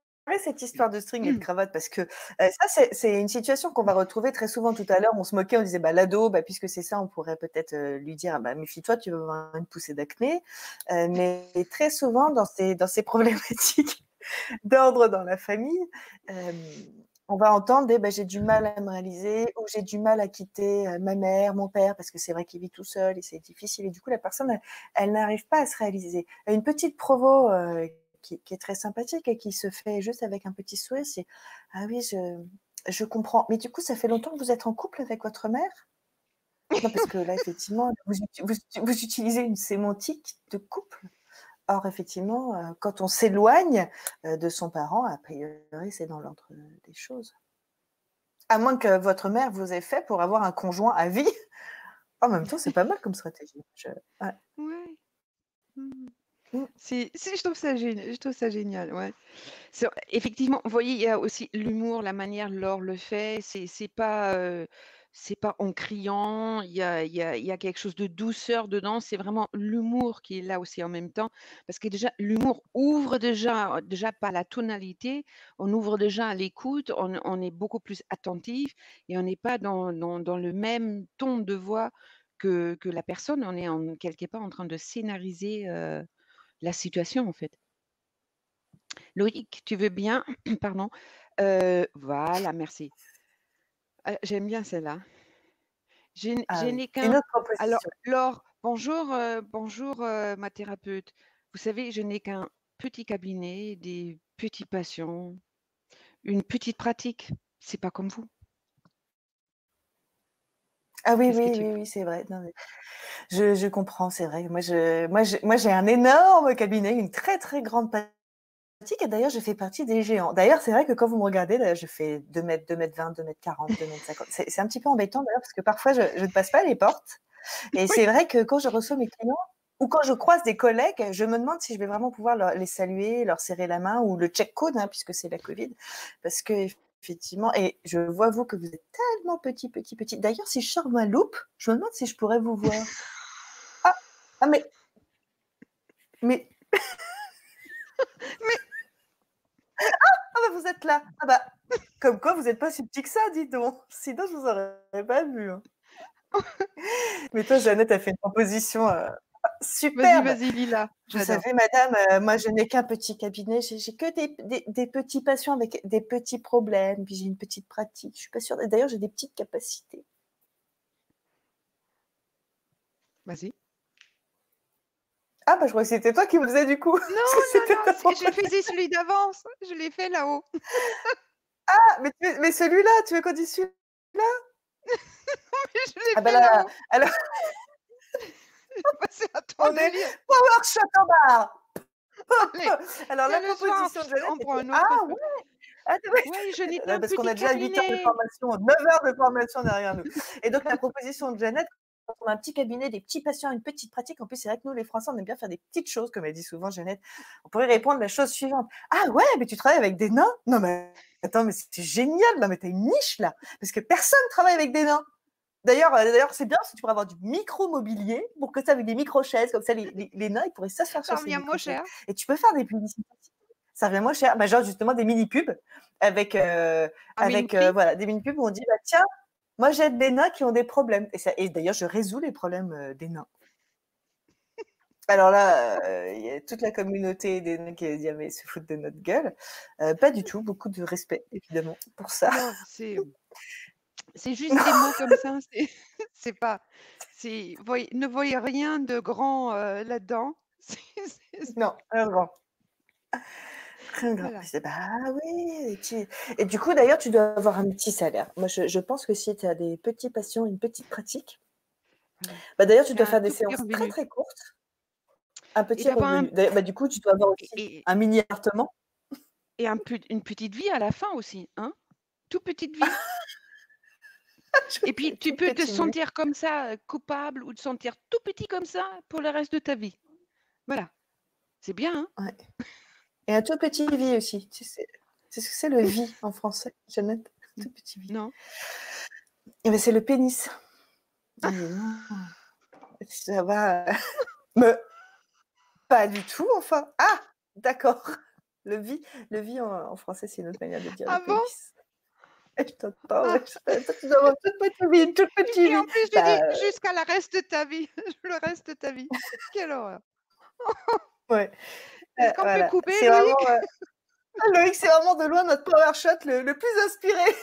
cette histoire de string et de cravate parce que, ça c'est une situation qu'on va retrouver très souvent. Tout à l'heure, on se moquait, on disait: «Bah, l'ado, bah, puisque c'est ça, on pourrait peut-être, lui dire: "Ah bah, méfie-toi, tu vas avoir une poussée d'acné"». Mais très souvent dans ces problématiques d'ordre dans la famille, on va entendre des: «Bah, j'ai du mal à me réaliser» ou «J'ai du mal à quitter, ma mère, mon père», parce que c'est vrai qu'il vit tout seul et c'est difficile et du coup la personne elle n'arrive pas à se réaliser. Une petite provo, qui est très sympathique et qui se fait juste avec un petit sourire, c'est: «Ah oui, je comprends. Mais du coup, ça fait longtemps que vous êtes en couple avec votre mère?» Non, parce que là effectivement, vous utilisez une sémantique de couple. Or, effectivement, quand on s'éloigne, de son parent, a priori, c'est dans l'ordre, des choses. À moins que votre mère vous ait fait pour avoir un conjoint à vie. En même temps, c'est pas mal comme stratégie. Ouais.
ouais. Mmh.
Mmh.
Si je trouve ça génial, ouais. Effectivement, vous voyez, il y a aussi l'humour, la manière Laure le fait, c'est pas en criant, il y a quelque chose de douceur dedans, c'est vraiment l'humour qui est là aussi en même temps. Parce que déjà, l'humour ouvre déjà par la tonalité, on ouvre déjà à l'écoute, on est beaucoup plus attentif et on n'est pas dans le même ton de voix que la personne, on est quelque part en train de scénariser, la situation, en fait. Loïc, tu veux bien? Pardon. Voilà, merci. J'aime bien celle-là.
Ah
Je
oui,
n'ai
une
qu'un
autre
alors
proposition.
Laure, bonjour, ma thérapeute. Vous savez, je n'ai qu'un petit cabinet, des petits patients, une petite pratique. C'est pas comme vous.
Ah oui,
Qu'est-ce que
oui,
tu
oui, oui, c'est vrai. Non, mais je comprends, c'est vrai. Moi, j'ai un énorme cabinet, une très, très grande pratique et d'ailleurs, je fais partie des géants. D'ailleurs, c'est vrai que quand vous me regardez, là, je fais 2 m, 2 m 20, 2 m 40, 2 m 50. C'est un petit peu embêtant d'ailleurs parce que parfois, je ne passe pas les portes et
Oui.
c'est vrai que quand je reçois mes clients ou quand je croise des collègues, je me demande si je vais vraiment pouvoir les saluer, leur serrer la main ou le check code, hein, puisque c'est la Covid. Parce que effectivement, et je vois vous que vous êtes tellement petit, petit, petit. D'ailleurs, si je sors ma loupe, je me demande si je pourrais vous voir. Ah, ah mais,
Mais
ah bah vous êtes là. Ah bah, comme quoi vous n'êtes pas si petit que ça, dis donc. Sinon, je vous aurais pas vu, hein. Mais toi, Jeannette a fait une proposition
vas-y,
superbe.
vas-y, Lila,
Vous
j'adore.
savez, madame, moi, je n'ai qu'un petit cabinet. J'ai que des petits patients avec des petits problèmes. Puis j'ai une petite pratique. Je suis pas sûre. D'ailleurs, j'ai des petites capacités.
Vas-y.
Ah, bah, je crois que c'était toi qui me le faisais du coup.
Non,
Parce que
non,
c'était
non,
ta
je
proposition.
faisais celui d'avance. Je l'ai fait là-haut.
Ah, mais celui-là, tu veux qu'on dise celui-là?
Je l'ai
Ah, bah
fait
là,
là-haut.
alors,
Bah, c'est à toi
on
de
est
lire.
power shot en barre.
Allez,
Alors,
c'est
la
le soir,
proposition de Jeannette
on prend
était
un
ah
autre
ouais,
feu.
ah,
Oui, je n'ai qu'un
parce qu'on
petit
a déjà 8 heures de
cabinet.
formation, 9 heures de formation derrière nous. Et donc, la proposition de Jeannette, quand on a un petit cabinet, des petits patients, une petite pratique, en plus, c'est vrai que nous, les Français, on aime bien faire des petites choses, comme elle dit souvent Jeannette. On pourrait répondre la chose suivante. Ah ouais, mais tu travailles avec des nains? Non, mais attends, mais c'est génial, non, mais t'as une niche là, parce que personne travaille avec des nains. D'ailleurs, c'est bien si tu pourrais avoir du micro-mobilier pour que ça, avec des micro-chaises, comme ça, les nains, ils pourraient s'asseoir
Ça
sur ces
revient moins
micro-chaises.
cher.
Et tu peux faire des publicités. Ça revient moins cher. Bah, genre, justement, des mini-pubs avec,
À Miniprix.
voilà, des mini-pubs où on dit, bah, tiens, moi, j'aide des nains qui ont des problèmes. Et d'ailleurs, je résous les problèmes des nains. Alors là, il y a toute la communauté des nains qui va dire: «Mais ils se foutent de notre gueule». Pas du tout, beaucoup de respect évidemment pour ça.
Non, c'est juste des mots comme ça, c'est c'est pas ne voyez rien de grand, là-dedans. C'est
Non, rien de grand, rien de grand. Je
voilà.
dis: «Bah oui et du coup d'ailleurs tu dois avoir un petit salaire. Moi je pense que si tu as des petits patients, une petite pratique,
Voilà.
bah d'ailleurs tu
Tu
dois
as un
faire des
tout petit
séances très,
revenu
très courtes, un
et
petit
d'avoir un
revenu. Bah du coup tu dois avoir aussi
et
un mini appartement.
une petite vie à la fin aussi, hein? Toute petite vie et puis tu
Tout
peux te
petit vie.
sentir comme ça, coupable ou te sentir tout petit comme ça pour le reste de ta vie. Voilà, c'est bien, hein?
Ouais et un tout petit vie aussi. Tu sais ce que c'est le vie en français, Jeannette?
Mmh.
Tout petit vie.
Non?
Et bah c'est le pénis. Ah mais non, ça va, me pas du tout enfin. Ah! D'accord. Le vie en français, c'est une autre manière de dire le
Ah bon?
pénis. Et je t'entends, ouais,
Ah
toi tu dois avoir une toute petite
et en
vie.
plus je
Bah,
dis: «Jusqu'à la reste de ta vie», le reste de ta vie. Quelle horreur!
ouais,
Est-ce qu'on peut
voilà.
couper
C'est vraiment,
Loïc?
Loïc, c'est vraiment de loin notre power shot le plus inspiré.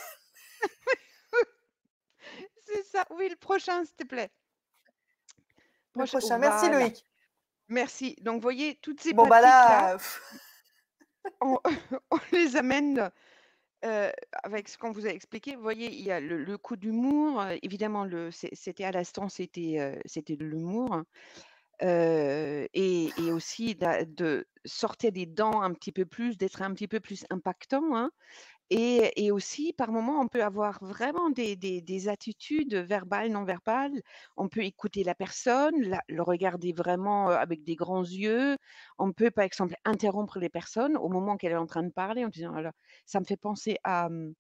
C'est ça, oui, le prochain, s'il te plaît.
Le
Prochain
prochain. Merci
voilà,
Loïc.
merci. Donc voyez, toutes ces
Bon bah
pratiques-là,
là,
on on les amène, avec ce qu'on vous a expliqué. Vous voyez, il y a le coup d'humour, évidemment c'était à l'instant, c'était de l'humour, hein, et aussi de sortir des dents un petit peu plus, d'être un petit peu plus impactant, hein. Et aussi, par moments, on peut avoir vraiment des attitudes verbales, non verbales. On peut écouter la personne, le regarder vraiment, avec des grands yeux. On peut, par exemple, interrompre les personnes au moment qu'elle est en train de parler en disant: «Alors» ça me fait penser comment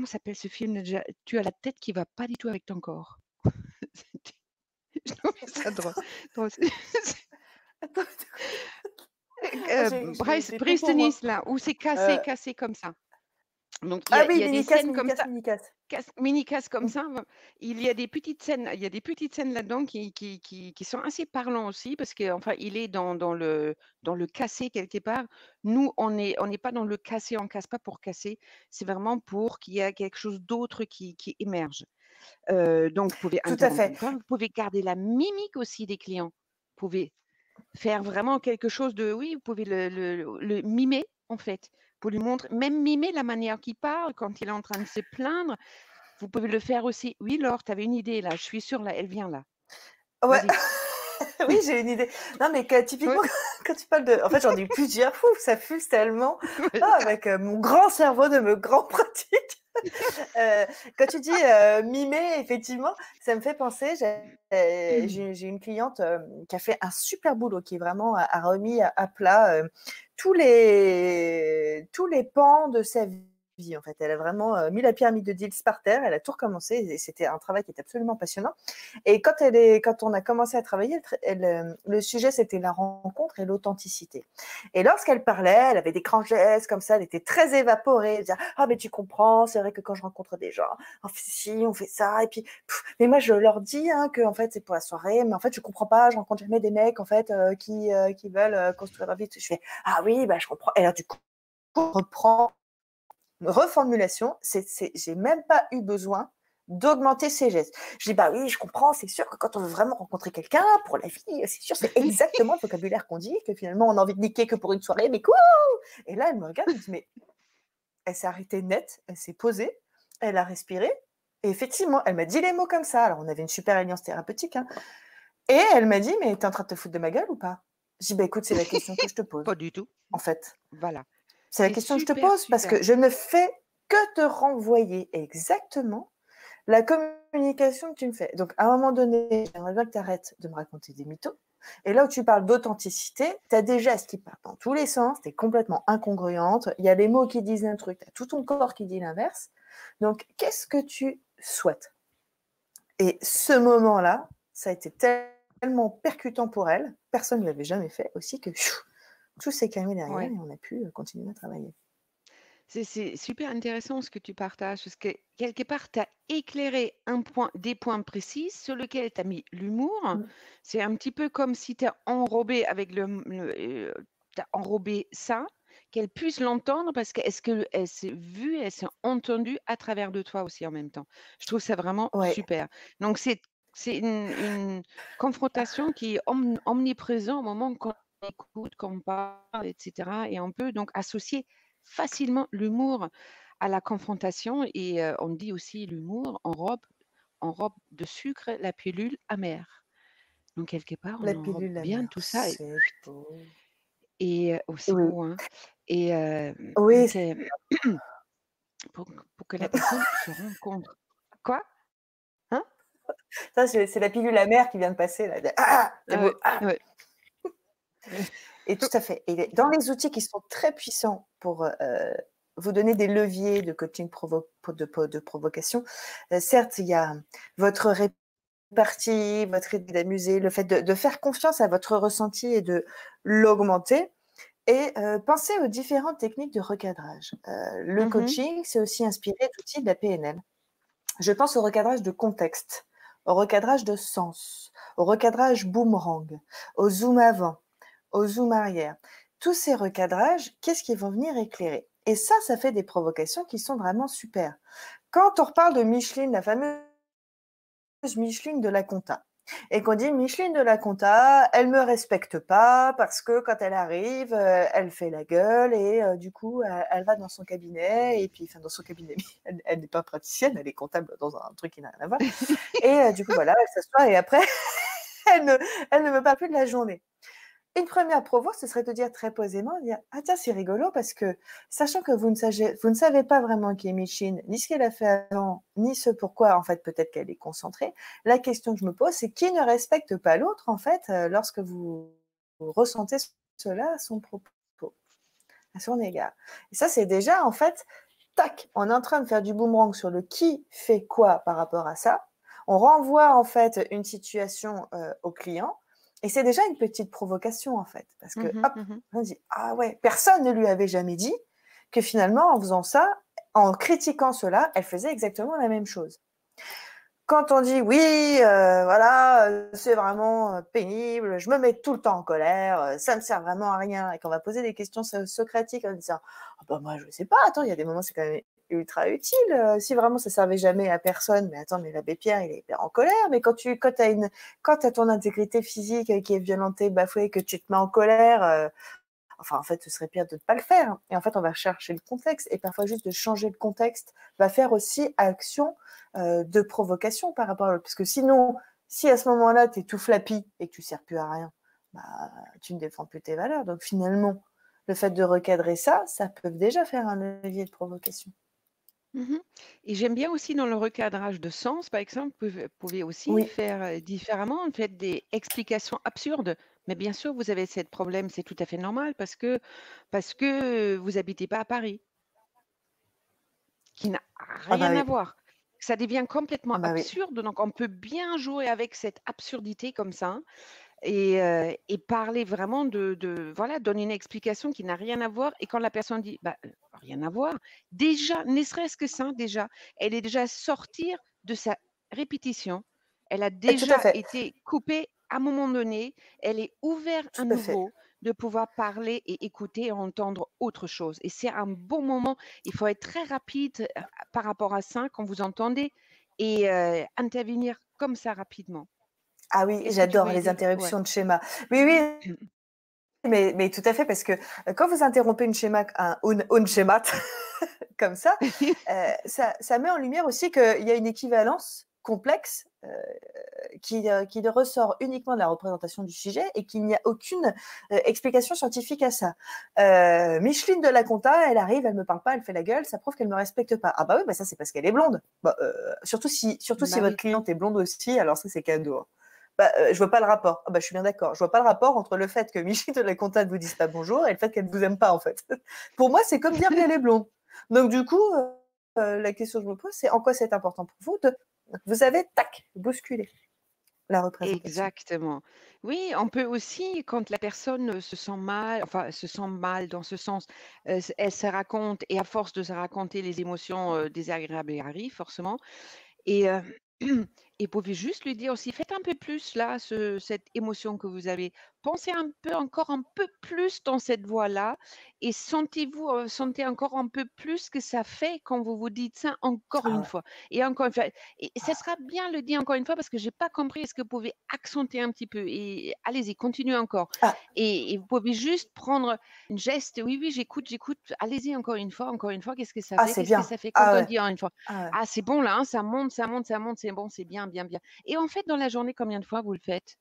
s'appelle ce film déjà? «Tu as la tête qui va pas du tout avec ton corps». C'était je trouvais ça drôle. Drôle,
attends, j'ai plus
Bryce
pour moi.
Dennis là, où c'est
Heu,
cassé comme ça. Donc
ah
il
oui,
y a des scènes comme ça.
mini casse.
Mini casse comme
Mmh.
ça, il y a des petites scènes là-dedans qui sont assez parlants aussi parce qu'enfin, il est dans le cassé quelque part. Nous, on n'est pas dans le cassé, on casse pas pour casser, c'est vraiment pour qu'il y a quelque chose d'autre qui émerge. Donc vous pouvez
Tout à
interrompre
fait.
une fois, vous pouvez garder la mimique aussi des clients. Vous pouvez faire vraiment quelque chose de oui, vous pouvez le mimer, en fait, pour lui montrer même mimer la manière qu'il parle quand il est en train de se plaindre. Vous pouvez le faire aussi. «Oui Laure, tu avais une idée là, je suis sûre là, elle vient là.
Ouais,
Vas-y».
oui, j'ai une idée. Non, mais que
Ouais,
typiquement, quand tu parles de en fait, j'en ai eu plusieurs. Fou, ça fuse tellement.
ouais,
Ah, avec, mon grand cerveau de mes grands pratiques. Heu, quand tu dis, mimer, effectivement, ça me fait penser, j'ai une cliente, qui a fait un super boulot, qui vraiment a remis à plat, tous les pans de sa vie, en fait. Elle a vraiment, mis la pyramide de Diels par terre, elle a tout recommencé et c'était un travail qui était absolument passionnant et quand on a commencé à travailler, le sujet, c'était la rencontre et l'authenticité et lorsqu'elle parlait, elle avait des grands gestes comme ça, elle était très évaporée, elle disait: «Ah mais tu comprends, c'est vrai que quand je rencontre des gens, on fait ci, on fait ça et puis mais moi je leur dis, hein, qu'en fait c'est pour la soirée, mais en fait je comprends pas, je rencontre jamais des mecs en fait, qui veulent, construire leur vie». Je fais: «Ah oui, bah je comprends» et alors du coup, on reprend reformulation, j'ai même pas eu besoin d'augmenter ses gestes. Je dis: «Bah oui, je comprends, c'est sûr que quand on veut vraiment rencontrer quelqu'un pour la vie, c'est sûr, c'est exactement le vocabulaire qu'on dit, que finalement on a envie de niquer que pour une soirée, mais coucou!» Et là, elle me regarde, elle me dit: «Mais» elle s'est arrêtée net, elle s'est posée, elle a respiré et effectivement, elle m'a dit les mots comme ça. Alors on avait une super alliance thérapeutique, hein et elle m'a dit: «Mais tu es en train de te foutre de ma gueule ou pas?» Je dis: «Bah écoute, c'est la question que je te
pas
pose,
du tout.
en fait».
Voilà.
C'est la
C'est
question que je te
super,
pose parce
super.
que je ne fais que te renvoyer exactement la communication que tu me fais. Donc, à un moment donné, j'aimerais bien que tu arrêtes de me raconter des mythos. Et là où tu parles d'authenticité, tu as des gestes qui partent dans tous les sens, tu es complètement incongruente, il y a des mots qui disent un truc, tu as tout ton corps qui dit l'inverse. Donc, qu'est-ce que tu souhaites? Et ce moment-là, ça a été tellement percutant pour elle, personne ne l'avait jamais fait aussi, que tout s'est calmé derrière
Ouais.
et on a pu continuer à travailler.
C'est super intéressant ce que tu partages, parce que quelque part, tu as éclairé des points précis sur lesquels tu as mis l'humour.
Mmh.
C'est un petit peu comme si tu as enrobé avec t'as enrobé ça, qu'elle puisse l'entendre, parce qu'elle s'est vue, elle s'est entendue à travers de toi aussi en même temps. Je trouve ça vraiment
Ouais.
super. Donc, c'est une confrontation qui est omniprésente au moment qu'on écoute, qu'on parle, etc. Et on peut donc associer facilement l'humour à la confrontation et on dit aussi l'humour enrobe de sucre la pilule amère. Donc quelque part, on
La
enrobe
pilule
bien
amère,
tout ça
c'est beau.
et oh, c'est
Oui,
beau, hein? Et
oui,
que pour pour que la personne se rende compte. Quoi? Hein?
ça c'est la pilule amère qui vient de passer là. Ah! C'est
Ah
beau.
ouais,
Ah!
ouais.
Et tout à fait. Et dans les outils qui sont très puissants pour, vous donner des leviers de coaching de provocation, certes, il y a votre répartie, votre idée d'amuser, le fait de faire confiance à votre ressenti et de l'augmenter et pensez aux différentes techniques de recadrage. Le
Mmh.
coaching, c'est aussi inspiré d'outils de la PNL. Je pense au recadrage de contexte, au recadrage de sens, au recadrage boomerang, au zoom avant, au zoom arrière. Tous ces recadrages, qu'est-ce qu'ils vont venir éclairer? Et ça fait des provocations qui sont vraiment super. Quand on reparle de Micheline, la fameuse Micheline de la compta, et qu'on dit Micheline de la compta, elle me respecte pas parce que quand elle arrive, elle fait la gueule et du coup, elle va dans son cabinet et puis, enfin dans son cabinet, elle n'est pas praticienne, elle est comptable dans un truc qui n'a rien à voir. Et du coup, voilà, elle s'assoit et après, elle ne, elle ne me parle plus de la journée. Une première provo, ce serait de dire très posément, dire ah tiens c'est rigolo parce que sachant que vous ne savez pas vraiment qui est Micheline, ni ce qu'elle a fait avant, ni ce pourquoi en fait peut-être qu'elle est concentrée. La question que je me pose, c'est qui ne respecte pas l'autre en fait lorsque vous ressentez cela à son propos, à son égard. Et ça c'est déjà en fait, tac, on est en train de faire du boomerang sur le qui fait quoi par rapport à ça. On renvoie en fait une situation au client et c'est déjà une petite provocation en fait parce que
Mmh.
hop,
Mmh.
on dit ah ouais, personne ne lui avait jamais dit que finalement en faisant ça, en critiquant cela, elle faisait exactement la même chose. Quand on dit oui, voilà, c'est vraiment pénible, je me mets tout le temps en colère, ça ne sert vraiment à rien, et qu'on va poser des questions socratiques en disant ah bah moi je sais pas, attends, il y a des moments c'est quand même ultra utile, si vraiment ça servait jamais à personne, mais attends, mais l'abbé Pierre il est hyper en colère, mais quand t'as ton intégrité physique qui est violentée, bafouée, que tu te mets en colère, enfin en fait ce serait pire de ne pas le faire. Et en fait on va chercher le contexte et parfois juste de changer le contexte va faire aussi action de provocation par rapport à l'autre. Parce que sinon, si à ce moment-là tu es tout flappy et que tu ne sers plus à rien, bah, tu ne défends plus tes valeurs. Donc finalement, le fait de recadrer ça, ça peut déjà faire un levier de provocation.
Mmh. Et j'aime bien aussi dans le recadrage de sens, par exemple, pouvez aussi
Oui,
faire, différemment, en fait, des explications absurdes. Mais bien sûr, vous avez ce problème, c'est tout à fait normal parce que vous habitez pas à Paris, qui n'a
ah bah
rien à
oui,
voir. Ça devient complètement
ah bah oui,
absurde, donc on peut bien jouer avec cette absurdité comme ça et parler vraiment voilà, donner une explication qui n'a rien à voir et quand la personne dit: «Bah, rien à voir», déjà, ne serait-ce que ça, déjà, elle est déjà sortir de sa répétition. Elle a
tout à
déjà
fait,
été coupée à un moment donné, elle est ouverte à
tout à fait.
nouveau de pouvoir parler et écouter et entendre autre chose et c'est un bon moment. Il faut être très rapide, par rapport à ça quand vous entendez et intervenir comme ça rapidement.
Ah oui,
Qu'est-ce que tu
j'adore
voulais
les
dire? Ouais.
interruptions de schéma. Oui, oui, mais tout à fait, parce que quand vous interrompez une schéma comme ça met en lumière aussi qu'il y a une équivalence complexe qui ressort uniquement de la représentation du sujet et qu'il n'y a aucune explication scientifique à ça. Micheline de la Compta, elle arrive, elle me parle pas, elle fait la gueule, ça prouve qu'elle me respecte pas. Ah bah oui, bah ça c'est parce qu'elle est blonde. Bah, surtout si
Bah
votre
oui.
cliente est blonde aussi, alors ça c'est cadeau. Hein. Bah, je vois pas le rapport. Ah bah, je suis bien d'accord. Je vois pas le rapport entre le fait que Micheline de la Compta ne vous dise pas bonjour et le fait qu'elle ne vous aime pas, en fait. Pour moi, c'est comme dire qu'elle est blonde. Donc, du coup, la question que je me pose, c'est en quoi c'est important pour vous de. Vous avez, tac, bousculé. la représentation.
Exactement. Oui, on peut aussi, quand la personne se sent mal, enfin, se sent mal dans ce sens, elle se raconte et à force de se raconter, les émotions, désagréables arrivent forcément. Et et pouvez juste lui dire aussi: «Faites un peu plus là, cette émotion que vous avez. Pensez un peu encore un peu plus dans cette voie-là et sentez encore un peu plus ce que ça fait quand vous vous dites ça encore
Ah
une
ouais.
fois et encore une fois» et ça
Ah,
sera bien le dire encore une fois parce que j'ai pas compris. Est-ce que vous pouvez accentuer un petit peu et allez-y, continuez encore
ah,
et vous pouvez juste prendre une geste: «Oui, oui, j'écoute, j'écoute. Allez-y encore une fois. Qu'est-ce que ça
ah,
fait?
c'est
Qu'est-ce que
bien.
ça fait?» quand
Ah
on
ouais.
dit une fois:
Ah ouais.
«Ah, c'est bon là, hein, ça monte, ça monte, ça monte, c'est bon, c'est bien, bien, bien» et en fait, dans la journée, combien de fois vous le faites?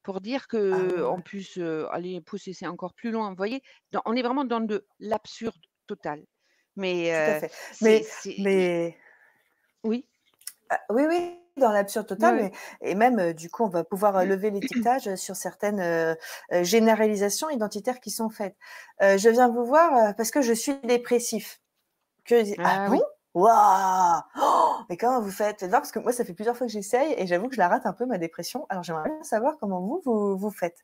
Pour dire
Ah ouais,
qu'on
ouais.
puisse, aller pousser ça encore plus loin, vous voyez? On est vraiment dans de l'absurde total. Mais,
Tout à fait.
c'est
Mais
oui,
ah, oui, oui, dans l'absurde
ouais,
total,
ouais.
mais et même, du coup, on va pouvoir, lever l'étiquetage, sur certaines, généralisations identitaires qui sont faites. Je viens vous voir, parce que je suis dépressif. Ah
Ah
bon?
oui.
Waouh! Oh, mais comment vous faites? Faites voir parce que moi, ça fait plusieurs fois que j'essaye et j'avoue que je la rate un peu ma dépression. Alors j'aimerais bien savoir comment vous faites?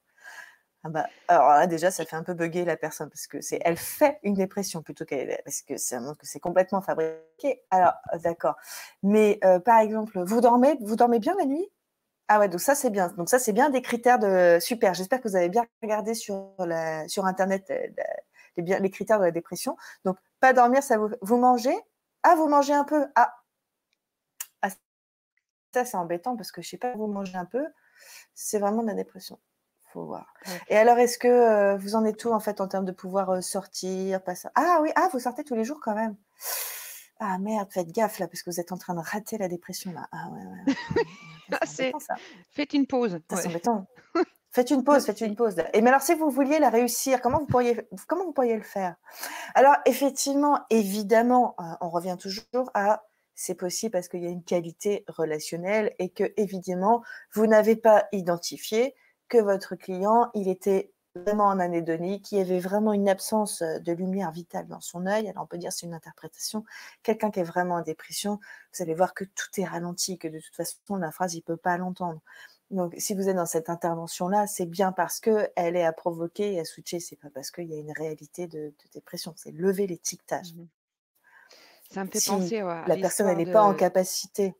Ah bah, alors là, déjà, ça
Et
fait un peu bugger la personne parce que c'est elle fait une dépression plutôt qu'elle parce que ça montre que c'est complètement fabriqué. Alors, d'accord. Mais, par exemple, vous dormez bien la nuit? Ah ouais, donc ça, c'est bien. Donc ça, c'est bien des critères de super. J'espère que vous avez bien regardé sur internet, les critères de la dépression. Donc pas dormir, ça vous mangez? Ah, vous mangez un peu? Ah, ça, c'est embêtant parce que je sais pas, vous mangez un peu, c'est vraiment de la dépression. Faut voir.
ouais.
Et alors, est-ce que, vous en êtes où, en fait, en termes de pouvoir, sortir, pas ça ah oui, ah, vous sortez tous les jours quand même? Ah merde, faites gaffe là, parce que vous êtes en train de rater la dépression là. Ah ouais, ouais, ouais. Ça,
Ah,
c'est embêtant
c'est
ça.
faites une pause,
Ça, c'est
ouais.
embêtant. Faites une
Merci.
pause. Et mais alors, si vous vouliez la réussir, comment vous pourriez le faire? Alors, effectivement, évidemment, on revient toujours à c'est possible parce qu'il y a une qualité relationnelle et que, évidemment, vous n'avez pas identifié que votre client, il était vraiment en anédonie, qu'il y avait vraiment une absence de lumière vitale dans son œil. Alors, on peut dire c'est une interprétation. Quelqu'un qui est vraiment en dépression, vous allez voir que tout est ralenti, que de toute façon, la phrase, il ne peut pas l'entendre. Donc, si vous êtes dans cette intervention-là, c'est bien parce qu'elle est à provoquer et à switcher. C'est pas parce qu'il y a une réalité de dépression. C'est lever l'étiquetage.
Mmh. Ça me fait
Si
penser à
la personne, elle
l'histoire
n'est pas en
de
capacité,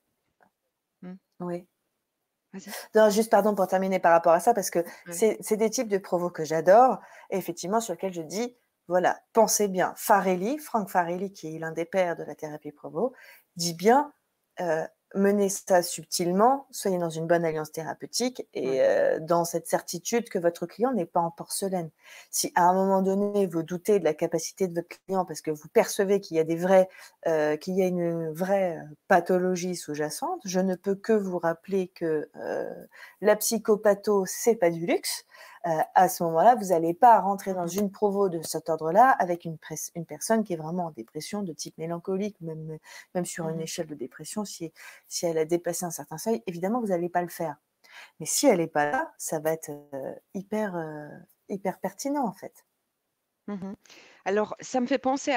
mmh,
oui.
vas-y.
Non, juste pardon pour terminer par rapport à ça, parce que
Ouais.
c'est des types de provos que j'adore, et effectivement sur lesquels je dis, voilà, pensez bien. Franck Farelli, qui est l'un des pères de la thérapie provo, dit bien, heu, menez ça subtilement, soyez dans une bonne alliance thérapeutique et
Ouais.
dans cette certitude que votre client n'est pas en porcelaine. Si à un moment donné, vous doutez de la capacité de votre client parce que vous percevez qu'il y a une vraie, pathologie sous-jacente, je ne peux que vous rappeler que, la psychopatho, c'est pas du luxe. À ce moment-là, vous n'allez pas rentrer dans
Mmh.
une provo de cet ordre-là avec une personne qui est vraiment en dépression de type mélancolique, même sur une
Mmh.
échelle de dépression, si elle a dépassé un certain seuil, évidemment, vous n'allez pas le faire. Mais si elle n'est pas là, ça va être hyper pertinent, en fait.
Mmh. Alors, ça me fait penser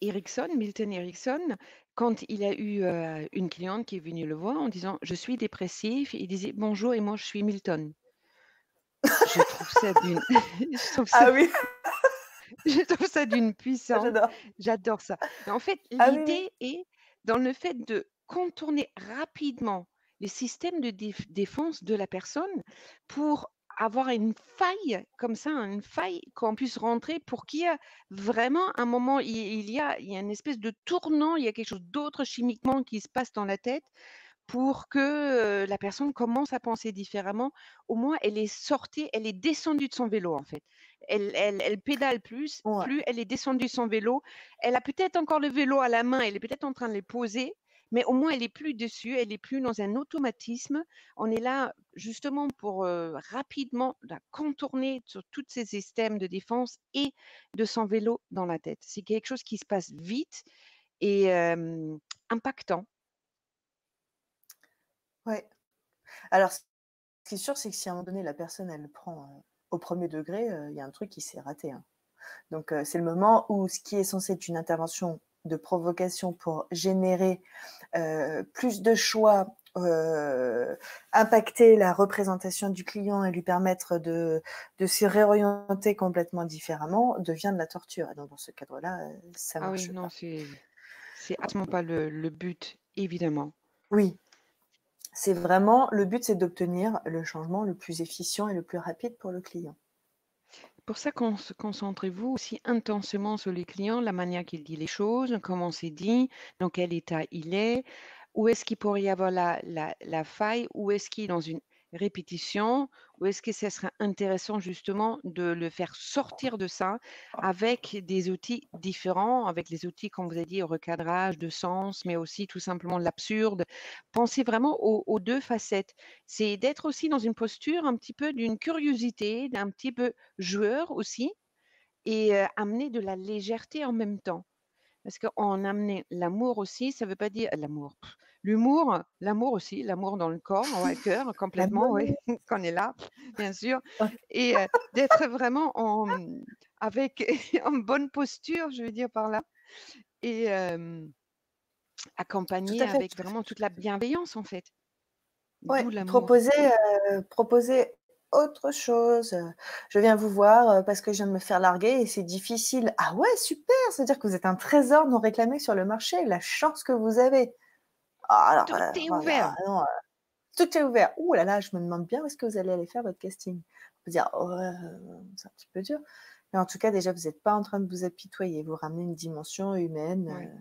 Erickson, Milton Erickson, quand il a eu, une cliente qui est venue le voir en disant: «Je suis dépressif». Il disait: «Bonjour et moi je suis Milton». Je trouve ça d'une je trouve ça
Ah oui,
je trouve ça d'une puissance.
j'adore.
J'adore ça. Mais en fait,
Ah oui, oui.
l'idée est dans le fait de contourner rapidement les systèmes de défense de la personne pour avoir une faille comme ça, une faille qu'on puisse rentrer pour qu'il y ait vraiment un moment, il y a une espèce de tournant, il y a quelque chose d'autre chimiquement qui se passe dans la tête pour que, la personne commence à penser différemment. Au moins, elle est sortie, elle est descendue de son vélo, en fait. Elle pédale plus,
Ouais,
elle est descendue de son vélo. Elle a peut-être encore le vélo à la main, elle est peut-être en train de le poser, mais au moins elle est plus dessus, elle est plus dans un automatisme. On est là justement pour, rapidement la contourner sur tous ces systèmes de défense et de son vélo dans la tête. C'est quelque chose qui se passe vite et impactant.
ouais. Alors, ce qui est sûr, c'est que si à un moment donné, la personne, elle le prend, au premier degré, il y a un truc qui s'est raté, hein. Donc, c'est le moment où ce qui est censé être une intervention de provocation pour générer, plus de choix impacter la représentation du client et lui permettre de se réorienter complètement différemment devient de la torture. Et donc, dans ce cadre-là, ça
Ah oui,
marche
non,
pas.
c'est absolument pas le but, évidemment.
Oui, c'est vraiment le but, c'est d'obtenir le changement le plus efficient et le plus rapide pour le client.
Pour ça, concentrez-vous aussi intensément sur les clients, la manière qu'il dit les choses, comment c'est dit, dans quel état il est, où est-ce qu'il pourrait y avoir la faille, où est-ce qu'il est dans une répétition, où est-ce que ce serait intéressant justement de le faire sortir de ça avec des outils différents, avec les outils, comme vous avez dit, au recadrage, de sens, mais aussi tout simplement l'absurde. Pensez vraiment aux deux facettes. C'est d'être aussi dans une posture un petit peu d'une curiosité, d'un petit peu joueur aussi et amener de la légèreté en même temps. Parce qu'en amener l'amour aussi, ça veut pas dire l'amour, l'humour, l'amour aussi, l'amour dans le corps, ouais, le cœur complètement, oui,
L'amour.
qu'on est là, bien sûr
Ouais,
et d'être vraiment avec en bonne posture, je veux dire par là et
tout
accompagné
à fait,
avec
tout à
vraiment
fait.
toute la bienveillance, en fait,
Ouais,
d'où l'amour.
proposer autre chose. Je viens vous voir parce que je viens de me faire larguer et c'est difficile. Ah ouais, super! C'est-à-dire que vous êtes un trésor non réclamé sur le marché. La chance que vous avez. Ah, alors,
Tout est
oh,
ouvert.
non, tout est ouvert. Ouh là là, je me demande bien où est-ce que vous allez aller faire votre casting. On peut dire, oh, c'est un petit peu dur. Mais en tout cas, déjà, vous n'êtes pas en train de vous apitoyer. Vous ramenez une dimension humaine
Ouais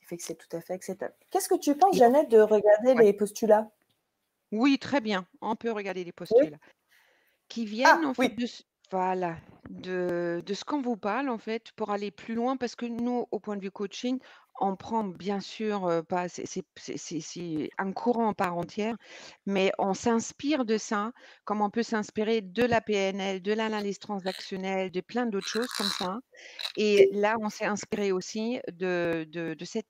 qui fait que c'est tout à fait acceptable. Qu'est-ce que tu penses,
et
Jeannette, de regarder
ouais.
les postulats?
Oui, très bien. On peut regarder les
Oui.
postulats qui viennent
Ah
en fait
oui,
de ce voilà, de ce qu'on vous parle en fait pour aller plus loin parce que nous, au point de vue coaching, on prend bien sûr, pas c'est un courant en part entière, mais on s'inspire de ça, comme on peut s'inspirer de la PNL, de l'analyse transactionnelle, de plein d'autres choses comme ça et là, on s'est inspiré aussi de cette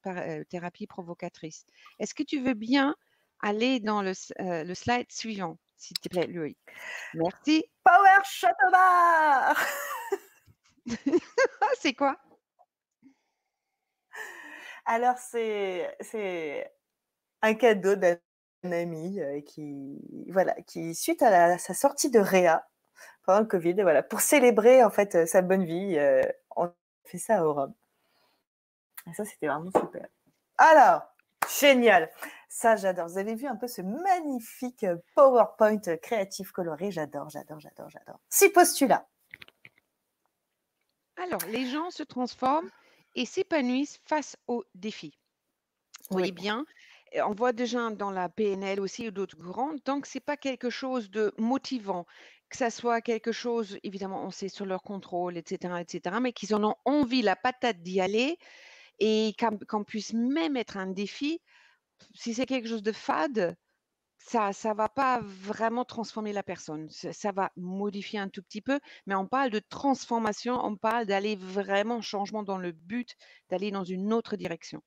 thérapie provocatrice. Est-ce que tu veux bien aller dans le slide suivant, s'il te plaît, Loïc? Merci.
Power Shuttle Bar.
Ah, c'est quoi?
Alors c'est un cadeau d'un ami qui voilà qui suite à sa sortie de réa pendant le Covid, voilà pour célébrer en fait sa bonne vie, on fait ça à Rome. Et ça c'était vraiment super. Alors génial, ça j'adore. Vous avez vu un peu ce magnifique PowerPoint créatif coloré, j'adore, j'adore, j'adore, j'adore. 6 postulats.
Alors, les gens se transforment et s'épanouissent face aux défis. Vous
Oui,
voyez bien, et on voit déjà dans la PNL aussi ou d'autres grands, tant que c'est pas quelque chose de motivant, que ça soit quelque chose, évidemment, on sait sur leur contrôle, et cetera, mais qu'ils en ont envie, la patate d'y aller et qu'on puisse même être un défi, si c'est quelque chose de fade, ça va pas vraiment transformer la personne. Ça va modifier un tout petit peu, mais on parle de transformation, on parle d'aller vraiment changement dans le but d'aller dans une autre direction.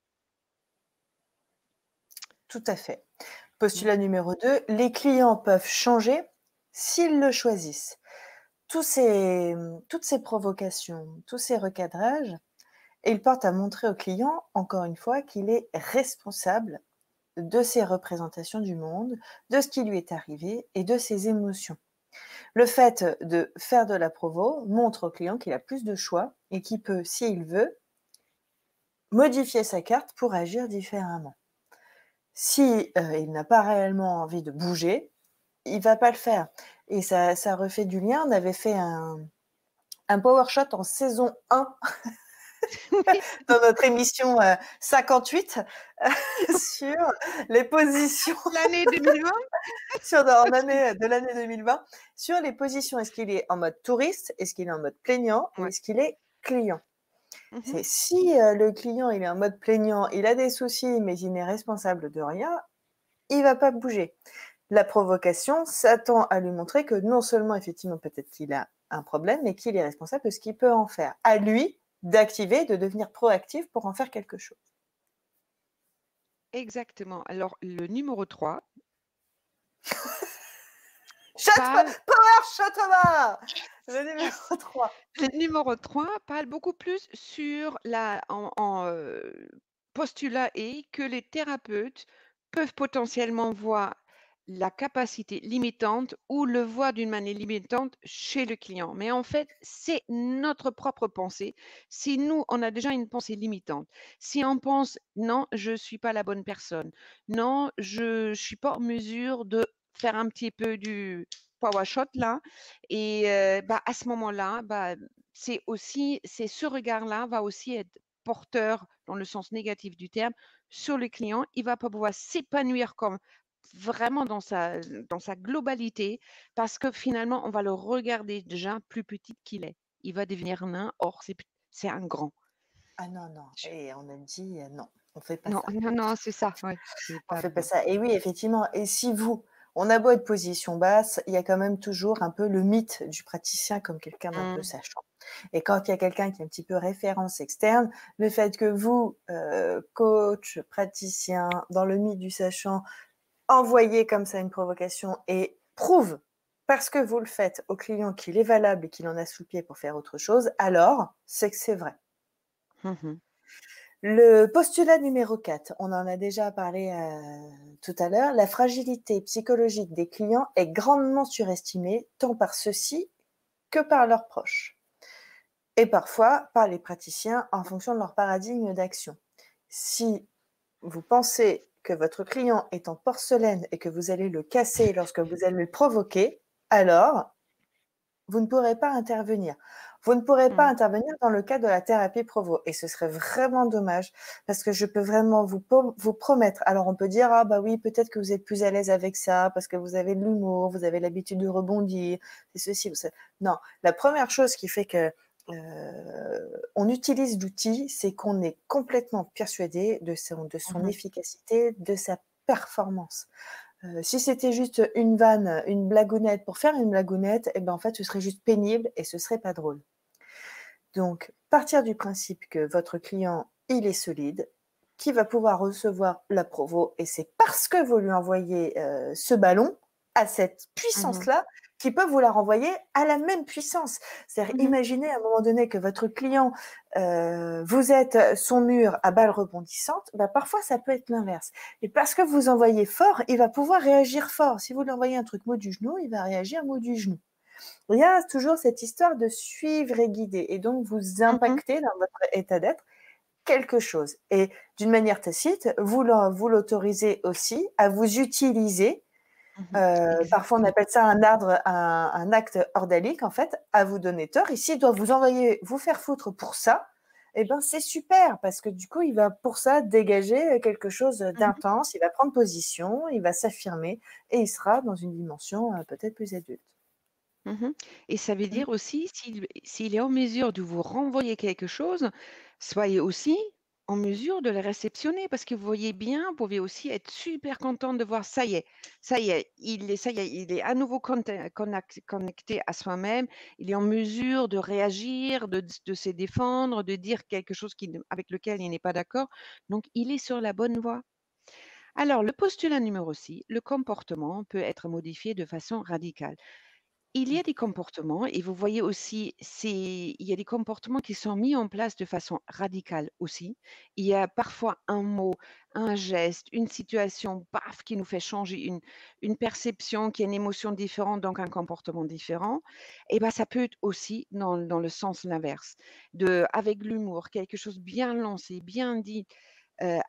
tout à fait.
Mmh.
Postulat numéro 2, les clients peuvent changer s'ils le choisissent. Toutes ces provocations, tous ces recadrages, ils portent à montrer au client, encore une fois, qu'il est responsable de ses représentations du monde, de ce qui lui est arrivé et de ses émotions. Le fait de faire de la provo montre au client qu'il a plus de choix et qu'il peut, s'il veut, modifier sa carte pour agir différemment. Si il n'a pas réellement envie de bouger, il va pas le faire. Et ça refait du lien. On avait fait un power shot en saison 1
Oui,
dans notre émission 58 sur les positions
l'année 2020?
de l'année 2020 sur les positions. Est-ce qu'il est en mode touriste, est-ce qu'il est en mode plaignant ou
Ouais.
est-ce qu'il est client?
Mmh.
C'est si le client il est en mode plaignant, il a des soucis mais il n'est responsable de rien, il va pas bouger. La provocation s'attend à lui montrer que non seulement effectivement peut-être qu'il a un problème, mais qu'il est responsable de ce qu'il peut en faire. À lui d'activer, de devenir proactif pour en faire quelque chose.
Exactement. Alors le numéro 3 parle
Power Shotoma. Le numéro 3.
le numéro 3 parle beaucoup plus sur la en postulat et que les thérapeutes peuvent potentiellement voir la capacité limitante ou le voir d'une manière limitante chez le client. Mais en fait, c'est notre propre pensée. Si nous, on a déjà une pensée limitante, si on pense non, je ne suis pas la bonne personne, non, je ne suis pas en mesure de faire un petit peu du power shot là, et bah, à ce moment-là, bah, c'est ce regard-là va aussi être porteur dans le sens négatif du terme sur le client. Il va pas pouvoir s'épanouir comme vraiment dans sa globalité parce que finalement, on va le regarder déjà plus petit qu'il est. Il va devenir nain, or c'est un grand.
Ah non, non,
Je
et on a dit, non, on fait pas
non,
ça.
non, non, c'est ça, ouais, c'est
On
pas
fait pas
bien.
ça et oui, effectivement et si vous on a beau être position basse, il y a quand même toujours un peu le mythe du praticien comme quelqu'un d'un peu
Mmh.
sachant et quand il y a quelqu'un qui est un petit peu référence externe, le fait que vous, coach, praticien, dans le mythe du sachant, envoyez comme ça une provocation et prouve, parce que vous le faites au client qu'il est valable et qu'il en a sous le pied pour faire autre chose, alors c'est que c'est vrai.
Mmh mh.
Le postulat numéro 4, on en a déjà parlé tout à l'heure, la fragilité psychologique des clients est grandement surestimée tant par ceux-ci que par leurs proches et parfois par les praticiens en fonction de leur paradigme d'action. Si vous pensez que votre client est en porcelaine et que vous allez le casser lorsque vous allez le provoquer, alors vous ne pourrez pas intervenir. Vous ne pourrez pas
Mmh.
intervenir dans le cadre de la thérapie provo et ce serait vraiment dommage parce que je peux vraiment vous promettre. Alors on peut dire ah bah oui peut-être que vous êtes plus à l'aise avec ça parce que vous avez de l'humour, vous avez l'habitude de rebondir, c'est ceci ou ça. Non, la première chose qui fait que on utilise l'outil, c'est qu'on est complètement persuadé de son
Mmh.
efficacité, de sa performance. Si c'était juste une vanne, une blagounette pour faire une blagounette, et ben, en fait, ce serait juste pénible et ce serait pas drôle. Donc, partir du principe que votre client, il est solide, qui va pouvoir recevoir la provo et c'est parce que vous lui envoyez, ce ballon à cette
Mmh.
puissance-là, qu'il peut vous la renvoyer à la même puissance. C'est-à-dire,
Mmh.
imaginez à un moment donné que votre client, vous êtes son mur à balles rebondissantes, bah, parfois ça peut être l'inverse et parce que vous envoyez fort, il va pouvoir réagir fort. Si vous lui envoyez un truc mot du genou, il va réagir mot du genou. Il y a toujours cette histoire de suivre et guider et donc vous
Mmh.
impactez dans votre état d'être quelque chose et d'une manière tacite, vous l'autorisez aussi à vous utiliser.
Mmh.
Parfois on
Exactement.
appelle ça un acte ordalique en fait, à vous donner tort et s'il doit vous envoyer vous faire foutre pour ça, et ben, c'est super parce que du coup, il va pour ça dégager quelque chose
Mmh.
d'intense, il va prendre position, il va s'affirmer et il sera dans une dimension, peut-être plus adulte.
Mmh. Et ça veut
Mmh.
dire aussi s'il est en mesure de vous renvoyer quelque chose, soyez aussi en mesure de le réceptionner parce que vous voyez bien, vous pouvez aussi être super contente de voir ça y est, il est à nouveau connecté à soi-même, il est en mesure de réagir, de se défendre, de dire quelque chose avec lequel il n'est pas d'accord, donc il est sur la bonne voie. Alors le postulat numéro 6, le comportement peut être modifié de façon radicale. Il y a des comportements et vous voyez aussi, il y a des comportements qui sont mis en place de façon radicale aussi. Il y a parfois un mot, un geste, une situation, paf, qui nous fait changer une perception, qui est une émotion différente, donc un comportement différent. Et ben, ça peut être aussi dans le sens l'inverse, avec l'humour, quelque chose bien lancé, bien dit,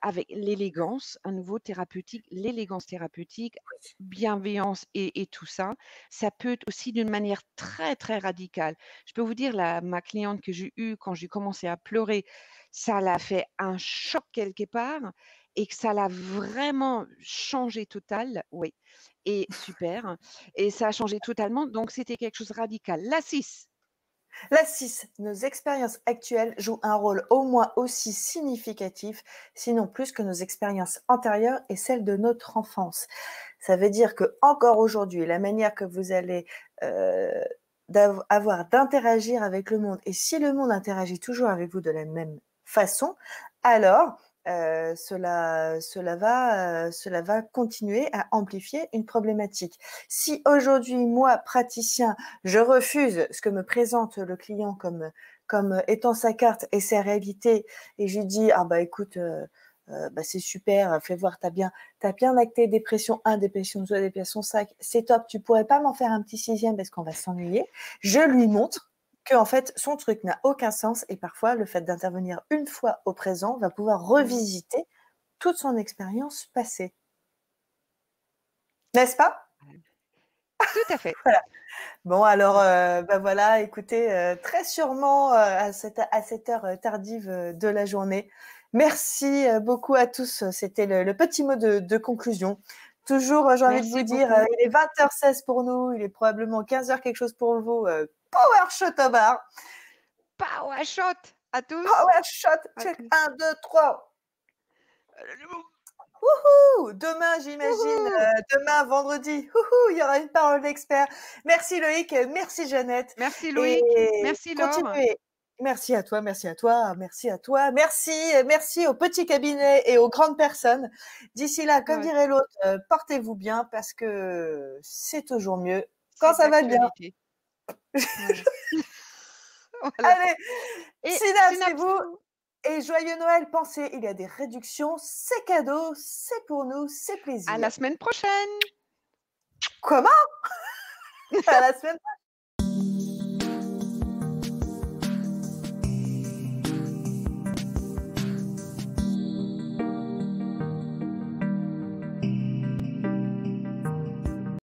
avec l'élégance, à nouveau thérapeutique, l'élégance thérapeutique, bienveillance et tout ça, ça peut être aussi d'une manière très, très radicale. Je peux vous dire, ma cliente que j'ai eue quand j'ai commencé à pleurer, ça l'a fait un choc quelque part et que ça l'a vraiment changé total, oui, et super, et ça a changé totalement, donc c'était quelque chose de radical. La 6.
La 6, nos expériences actuelles jouent un rôle au moins aussi significatif, sinon plus que nos expériences antérieures et celles de notre enfance. Ça veut dire que encore aujourd'hui, la manière que vous allez avoir d'interagir avec le monde, et si le monde interagit toujours avec vous de la même façon, alors cela va continuer à amplifier une problématique. Si aujourd'hui, moi, praticien, je refuse ce que me présente le client comme étant sa carte et sa réalité, et je lui dis ah bah écoute, c'est super, fais voir, t'as bien acté dépression 1, dépression 2, dépression 5, c'est top, tu pourrais pas m'en faire un petit 6e parce qu'on va s'ennuyer. Je lui montre que en fait, son truc n'a aucun sens et parfois, le fait d'intervenir une fois au présent va pouvoir revisiter toute son expérience passée. N'est-ce pas?
Tout à fait.
Voilà. Bon alors, voilà, écoutez, très sûrement, à cette heure tardive de la journée. Merci beaucoup à tous. C'était le petit mot de conclusion. Toujours, j'ai envie de vous dire, il est 20h16 pour nous, il est probablement 15h quelque chose pour vous. Power shot au bar.
Power shot à tous.
Power shot. Check 1, 2, 3. Wouhou! Demain, j'imagine, demain, vendredi, il y aura une parole d'expert. Merci Loïc, merci Jeannette.
Merci Loïc, merci Laure.
Continuez. Merci à toi, merci à toi, merci à toi. Merci aux petits cabinets et aux grandes personnes. D'ici là, comme dirait l'autre, portez-vous bien parce que c'est toujours mieux quand ça va bien. Voilà. Allez, synapsez-vous. Et joyeux Noël, pensez, il y a des réductions, c'est cadeau, c'est pour nous, c'est plaisir.
À la semaine prochaine.
Comment? À la semaine prochaine.